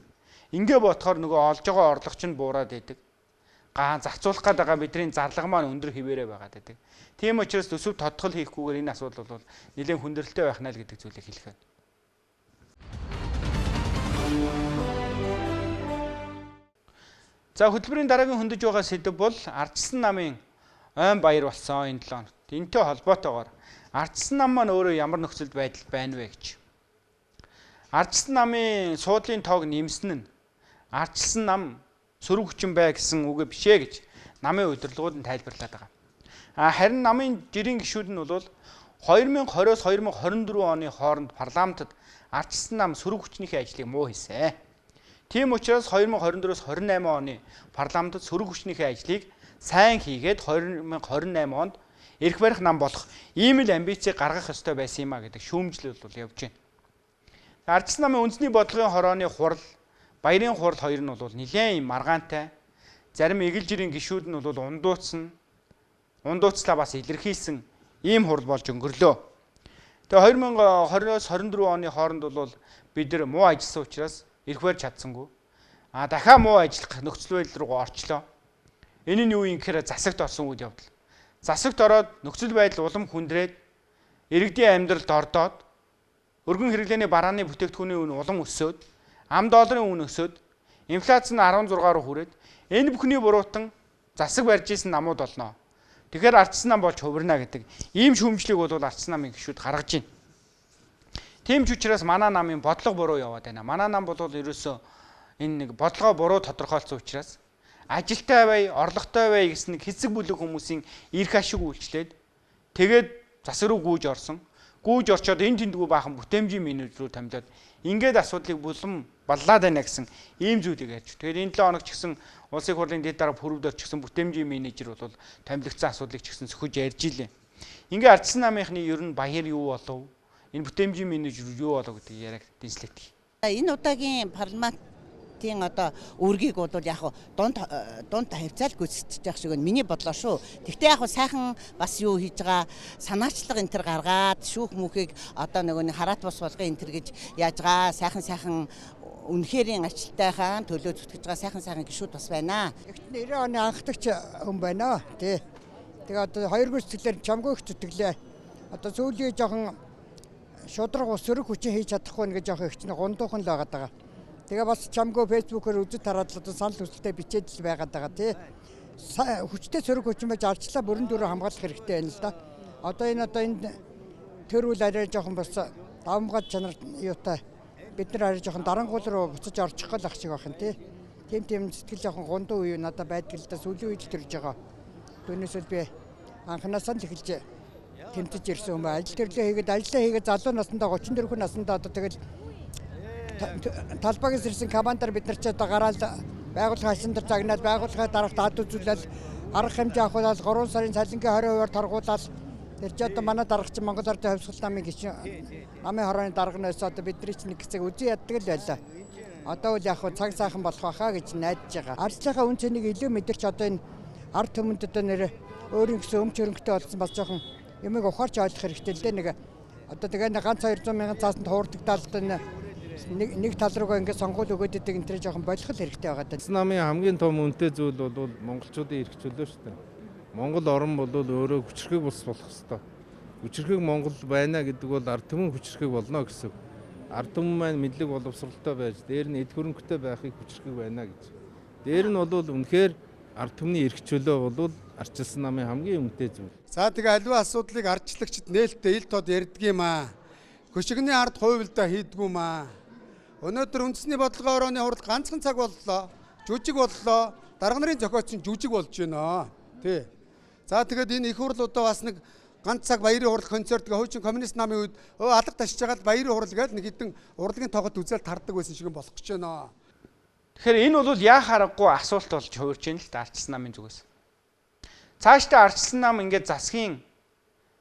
Ингээ бодохоор нөгөө олж байгаа орлого чинь буураад идэг. Зарцуулах гээд байгаа бидний зарлага маань өндөр хിവэрэ байгаад байдаг. Тийм учраас төсөв тодтгол хийхгүйгээр энэ асуудал бол нэлээд хүндрэлтэй байх нь л гэдэг зүйлийг хэлэх байна. За хөтөлбөрийн дараагийн хөндөж байгаа сэдэв бол Ардчилсан намын ойн баяр болсон энэ 7 хоногт. Энтэй холбоотойгоор Ардчилсан нам маань өөрөө ямар нөхцөл байдалд байна вэ гэж. Ардчилсан намын суудлын тоог нэмсэн нь Ардчилсан нам сөрөг хүчин бай гэсэн үг биш ээ гэж намын удирдлагууд нь тайлбарлаад байгаа. Харин намын жирийн гишүүд нь бол 2020-оос 2024 оны хооронд парламентод Ардчилсан нам сөрөг хүчнийхээ ажлыг муу хийсэн. Тийм учраас 2024-оос 28 оны парламентод сөрөг хүчнийхээ ажлыг сайн хийгээд 2028 онд эрх барих нам болох ийм л амбицийг гаргах ёстой байсан юм а гэдэг шүүмжлэл бол явж байна. Ардчилсан намын үндэсний бодлогын хорооны хурал, баярын хурал хоёр нь бол нэлээд маргаантай. Зарим эгэл жирийн гишүүд нь бол ундууцлаа бас илэрхийлсэн ийм хурал болж өнгөрлөө. Тэгээ 2020-оос 24 оны хооронд бол бид нар муу ажилласан учраас эрх барьж чадсангүй. Дахиад муу ажиллах нөхцөл байдал руу орчлоо. Энэ нь юу юм гэхээр засагт орсон үйл явдал. Засагт ороод нөхцөл байдал улам хүндрээд иргэдийн амьдралд ордоод өргөн хэрэглээний барааны бүтээгдэхүүний үн улам өсөөд, ам долларын үн өсөөд, инфляц нь 16 руу хүрээд энэ бүхний буруутан засаг барьж исэн намууд болно. Тэгэхээр Ардчилсан нам болж хувирна гэдэг ийм шүүмжлийг бол Ардчилсан намын гишүүд гаргаж байна. Тийм ч учраас манай намын бодлого буруу яваад байна. Манай нам бол ерөөсөө энэ нэг бодлогоо буруу тодорхойлсон учраас ажилтай бай, орлоготой бай гэсэн нэг хэсэг бүлэг хүмүүсийн эрх ашиг үйлчлээд тэгээд засаг руу гүйж орсон. Гүйж орчоод энэ тэндгүү баахан бүтээмжийн менеж рүү томилоод ингээд асуудлыг булан баллаад байна гэсэн ийм зүйлийг ярьж. Тэгээд энэ 7 хоног ч гэсэн улсын их хурлын дэд дарга пүрвдэр ч гэсэн бүтээмжийн менежер бол томилогдсон асуудлыг ч гэсэн зөвхөж ярьж илээ. Ингээд Ардчилсан намынхны ер нь баяр юу болов? Энэ бүтээмжийн менежер юу болов гэдэг яриаг дэнслэдэг. Энэ удаагийн парламентын одоо үүргийг бол яг дунд хавцаал гүйцэтгэж явах шиг миний бодлоо шүү. Тэгвэл яг сайхан бас юу хийж байгаа санаачлага энэ төр гаргаад шүүх мүхийг одоо нөгөө хараат бус болгон энэ төр гэж яаж байгаа сайхан үнэхэрийн ажилтайхан төлөө зүтгэж байгаа сайхан гишүүд бас байна. 90 оны анхдагч хүн байна. Тий. Тэгээ одоо хоёр гүйцэтгэлээр чамгүй их зүтгэлээ. Одоо сүүлийн жоохон шудраг ус сөрөг хүчин хийж чадахгүй нэг жоохон ихчний гундуухан л байгаад байгаа. Тэгээ бас чамгүй фэйсбүүкээр үзэж хараад л одоо санал хүсэлтэд бичээд л байгаад байгаа тий. Хүчтэй сөрөг хүчин байж арчлаа бүрэн дөрөв хамгаалах хэрэгтэй байна л да. Одоо энэ төр үйл арай жоохон бас давмгал чанар юутай бид нар арай жоохон дарангуул руу буцаж орчих гол ах шиг байх юм тий. Тийм сэтгэл жоохон гундуу үе надад байдаг л да сүүлийн үед төрж байгаа. Түүнээс л би анханасаа л эхэлж тэмцэж ирсэн юм байна. Ажил төрлөө хийгээд залуу наснда 34 наснда одоо тэгэл талбайгаас ирсэн командаар бид нар ч одоо гараад байгууллага хашиндар загнаад байгууллагаа дараах даад үзүүлэл арга хэмжээ авахлал 3 сарын цалингийн 20%-аар торгуулаад тэр ч одоо манай дарагч Монгол Ардын хувьсгал намын гишүүн намын хорооны дарганаас одоо бидний ч нэг хэсэг үзэн яддаг л байлаа. Одоо бол яг цаг сайхан болох байхаа гэж найдаж байгаа. Ардлынхаа үн цэнийг илүү мэдэрч одоо энэ ард түмэнд одоо нэр өөрийн гэсэн өмч хөрөнгөтэй болсон бас жоохон юмыг ухаарч ойлгох хэрэгтэй л дээ нэг одоо тэгээ ганц 200 мянган цаасанд хуурдагдаад одоо нэг тал руугаа ингээд сонгуул өгөөд идэг энэ тэр жоохон болох хэрэгтэй байгаа даа. Намын хамгийн том үнэтэй зүйл бол монголчуудын эрх чөлөө шүү дээ. Монгол орн бол өөрөө хүчрхэг улс болох ёстой. Хүчрхэг Монгол байна гэдэг бол ард түмэн хүчрхэг болно гэсэн. Ард түмэн маань мэдлэг боловсролтой байж, дээр нь эд хөрөнгөтэй байхыг хүчрхэг байна гэж. Дээр нь бол үнэхээр ард түмний эрх чөлөө бол Ардчилсан намын хамгийн үнэтэй зүйл. За тэгээ аливаа асуудлыг ардчлагчид нээлттэй ил тод ярьдаг юм аа. Хөшигний ард хувилдаа хийдгүү маа. Өнөөдөр үндэсний бодлогын орооны хурал ганцхан цаг боллоо. Жүжиг боллоо. Дарга нарын зохиоцсон жүжиг болж байна. Тий. За тэгээд энэ их хурал одоо бас нэг ганц цаг баярын хурал концерт гэ хуучин коммунист намын үед алга ташиж байгаа баярын хурал гэж нэг хэдэн урлагийн тоглолт үзэл тардаг байсан шиг болох гэж байна. Тэгэхээр энэ бол яа харахгүй асуулт болж хуурж байна л да Ардчилсан намын зүгээс. Цаашдаа Ардчилсан нам ингээд засгийн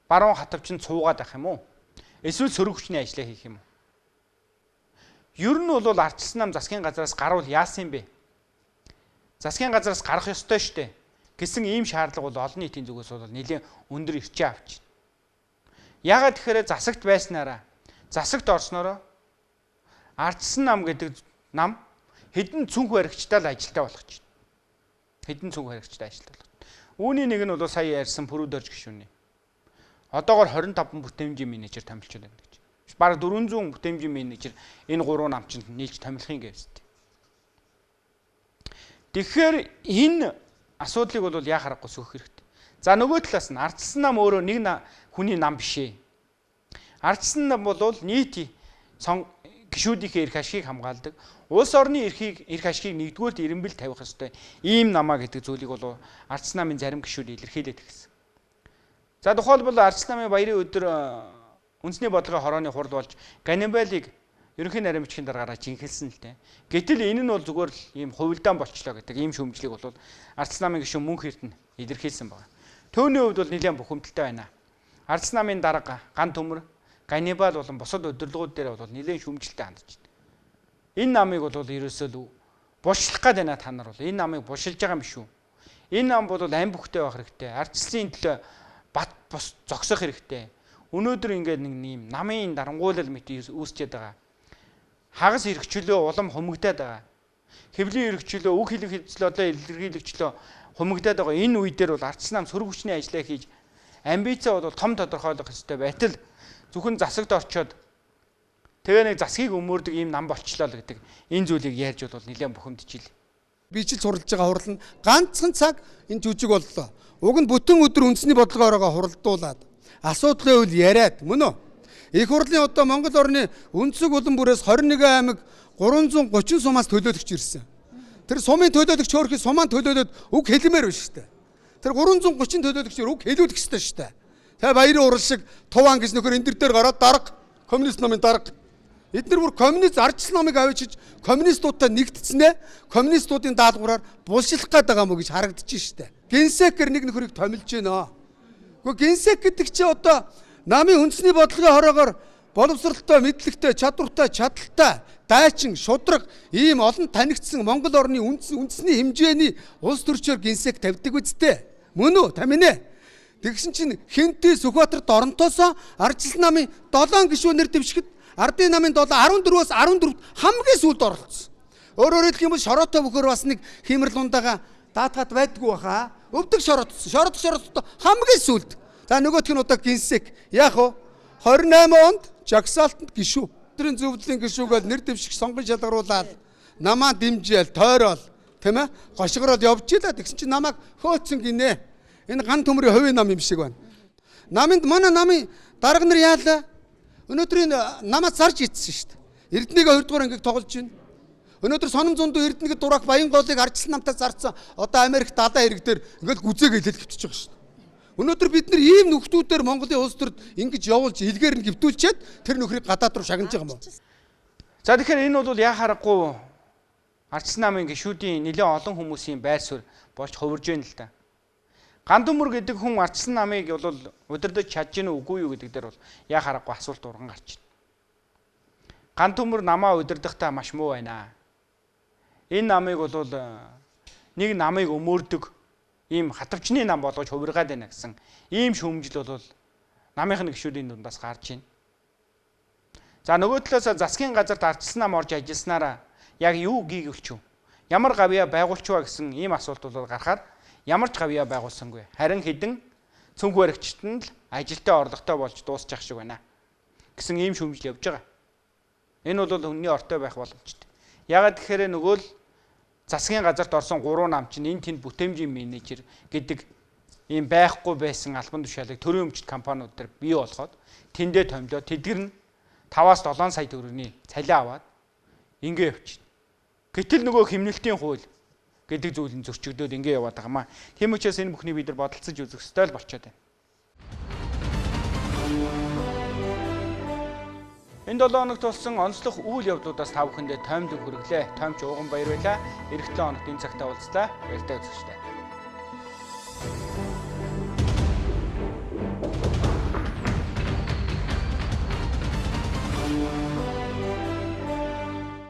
баруун хатавчин цуугаад байх юм уу? Эсвэл сөрөг хүчний ажлаа хийх юм уу? Ер нь бол Ардчилсан нам засгийн газраас гарвал яасан юм бэ? Засгийн газраас гарах ёстой шүү дээ. Гэсэн ийм шаардлага бол олон нийтийн зүгээс бол нэлээд өндөр эрчээ авч байна. Яагаад тэгэхээр засагт байснараа, засагт орсноороо Ардчилсан нам гэдэг нам хэдэн цүнх баригчтай л ажилтаа болох гэж байна. Хэдэн цүнх баригчтай ажилтаа болох. Үүний нэг нь бол сая ярьсан пүрвдэрж гишүүний. Одоогоор 25 бүтээмжийн менежер томилж байна гэж. Бараг 400 бүтээмжийн менежер энэ гурван намчинд нийлж томилохын гэвстэй. Тэгэхээр энэ асуудлыг бол яа харахгүй сөхөх хэрэгтэй. За нөгөө талаас нь ардчилсан нам өөрөө нэг хүний нам биш ээ. Ардчилсан нам бол нийт гишүүдийнхээ эрх ашгийг хамгаалдаг. Улс орны эрх ашгийг нэгдүгээрт эренбэл тавих ёстой. Ийм намаа гэдэг зүйлийг бол ардчилсан намын зарим гишүүд илэрхийлээд гисэн. За тухайлбал ардчилсан намын баярын өдөр үндэсний бодлогын хорооны хурал болж Ганнибалыг ерөнхий нарийн бичгийн даргаараа жинхэлсэн л дээ. Гэтэл энэ нь бол зүгээр л ийм хувилдаан болчлоо гэдэг ийм шүүмжлэг бол ардчилсан намын гишүүн мөнх эрдэнэ илэрхийлсэн байна. Төвний хувьд бол нэлээд бухимдалтай байна. Ардчилсан намын дарга Ган Төмөр, Ганнибал болон бусад удирдлагууд дээр бол нэлээд шүүмжлэлтэй хандж байна. Энэ намыг бол ерөөсөө л булшлах гээд байна та нар бол энэ намыг булшилж байгаа юм биш үү? Энэ нам бол ам бүхтэй байх хэрэгтэй. Ардчилсан төлөө бат бос зогсох хэрэгтэй. Өнөөдөр ингээд нэг юм намын дарангуйлал мэт үүсчээд байгаа. Хагас хэрэгчлөө улам хумигдаад байгаа. Хэвлийн хэрэгчлөө үг хэлэх хэвчлээ илэрхийлэгчлөө хумигдаад байгаа. Энэ үе дээр бол ардчилсан нам сөрөг хүчний ажиллаа хийж амбицаа бол том тодорхойлох хэрэгтэй байтал зөвхөн засагт орчоод тэгээ нэг засгийг өмөрдөг ийм нам болчлоо л гэдэг энэ зүйлийг ярьж бол нэлээд бухимдчихил. Бичил суралж байгаа хурал нь ганцхан цаг энэ жүжиг боллоо. Уг нь бүтэн өдөр үндэсний бодлогоороо хуралдуулаад асуудлын үйл яриад мөн үү? Их хурлын одоо Монгол орны өнцөг улан бүрээс 21 аймаг 330 сумаас төлөөлөгч ирсэн. Тэр сумын төлөөлөгч өөрхий сумаан төлөөлөд үг хэлмээр биш үү? Тэр 330 төлөөлөгчөөр үг хэлүүлэх ёстой шүү дээ. Тэгээ баярын урал шиг туван гэж нөхөр энэ дээр гараад дарга коммунист намын дарга. Эдгээр бүр коммунист ардчилсан намыг авчиж коммунистуудтай нэгдцэнэ. Коммунистуудын даалгавраар булшилах гээд байгаа мó гэж харагдаж штэ. Генсекер нэг нөхрийг томилж байна. Гэхдээ генсек гэдэг чи одоо намын үндэсний бодлогын хороогоор боловсралтай, мэдлэгтэй, чадвартай, чадaltaй, дайчин, шудраг ийм олон танигдсан Монгол орны үндэсний хэмжээний улс төрчөөр генсек тавьдаг үстэй. Мөн үү? Таминэ. Тэгсэн чинь Хэнтэй Сүхбаатарт оронтоосоо ардчилсан намын 7 гишүүнээр дэвшгэд ардын намын 14-өөс 14-т хамгийн сүүлд оролцсон. Өөрөөр хэлэх юм бол шороотой бөхөр бас нэг хиймэрл ундаага даатгаад байдгүй баха. Өвдөг шороотсон. Шорооттой хамгийн сүүлд. За нөгөөх нь удаа генсек. Яах вэ? 28 онд жагсаалтанд гишүү. Өдрийн зөвлөлийн гишүүгээл нэр дэвших сонгон шалгаруулаад намаа дэмжээл, тойрол, тийм ээ? Гошгороод явж илаа. Тэгсэн чинь намайг хөөцсөн гинэ. Энэ Ган Төмрийн хувийн нам юм шиг байна. Намынд манай намын дарга нар яалаа? Өнөөдрийн намаа зарж ицсэн шүү дээ. Эрдэнэгийн 2 дугаар ангийг тоглож байна. Өнөөдөр Соном зундуу Эрдэнэгийн дурак Баянголыг ардчилсан намтай зарцсан. Одоо Америк даалаа хэрэг дээр ингээл гүзээг хэлэл хэвтэж байгаа шүү дээ. Өнөөдөр бид нар ийм нөхдүүдээр Монголын улс төрд ингэж явуулж илгээр нь хэвтүүлчихэд тэр нөхрийг гадаад руу шагнаж байгаа юм байна. За тэгэхээр энэ бол яа харахгүй ардчилсан намын гишүүдийн нэлээд олон хүмүүсийн байр суурь болж хувирж байна л да. Ган Төмөр гэдэг хүн ардчилсан намыг бол удирдах чадж гэнэ үгүй юу гэдэг дээр бол яа харахгүй асуулт урган гарч байна. Ган Төмөр намаа удирдахдаа маш муу байна. Энэ намыг бол нэг намыг өмөрдөг ийм хатавчны нам болгож хувиргаад байна гэсэн ийм шүүмжил бол намынхны гишүүдийн дундаас гарч байна. За нөгөө талаас засгийн газарт ардчилсан нам орж ажилласнараа яг юу гүйгүүлч вэ? Ямар гавьяа байгуулч вэ гэсэн ийм асуулт бол гарахаар ямар ч гавьяа байгуулсангүй. Харин хэдэн цүнх баригчтанд л ажилтаа орлоготой болж дуусчих шиг байна гэсэн ийм шүүмжил явж байгаа. Энэ бол үнний ортой байх боломжтой. Ягаад гэхээр нөгөө л засгийн газарт орсон 3 нам чинь энэ тэнд бүтээмжийн менежер гэдэг ийм байхгүй байсан албан тушаалыг төрийн өмчт компаниуд дээр бий болгоод тэндээ томилоо тэдгэр нь 5-аас 7 сая төгрөгийн цалин аваад ингэ явчихна. Гэтэл нөгөө хэмнэлтийн хууль гэдэг зүйл нь зөрчигдөөд ингэ яваад байгаа маа. Тийм учраас энэ бүхнийг бид нар бодолцож үзэх ёстой л болчиход байна. Энэ 7 хоногт болсон онцлог үйл явдлуудаас та бүхэндээ тоймлог хүргэлээ. Тоймч ууган баяр байлаа. Эх 7 хоногт энэ цагтаа уулзлаа. Баяртай үзэгчдээ.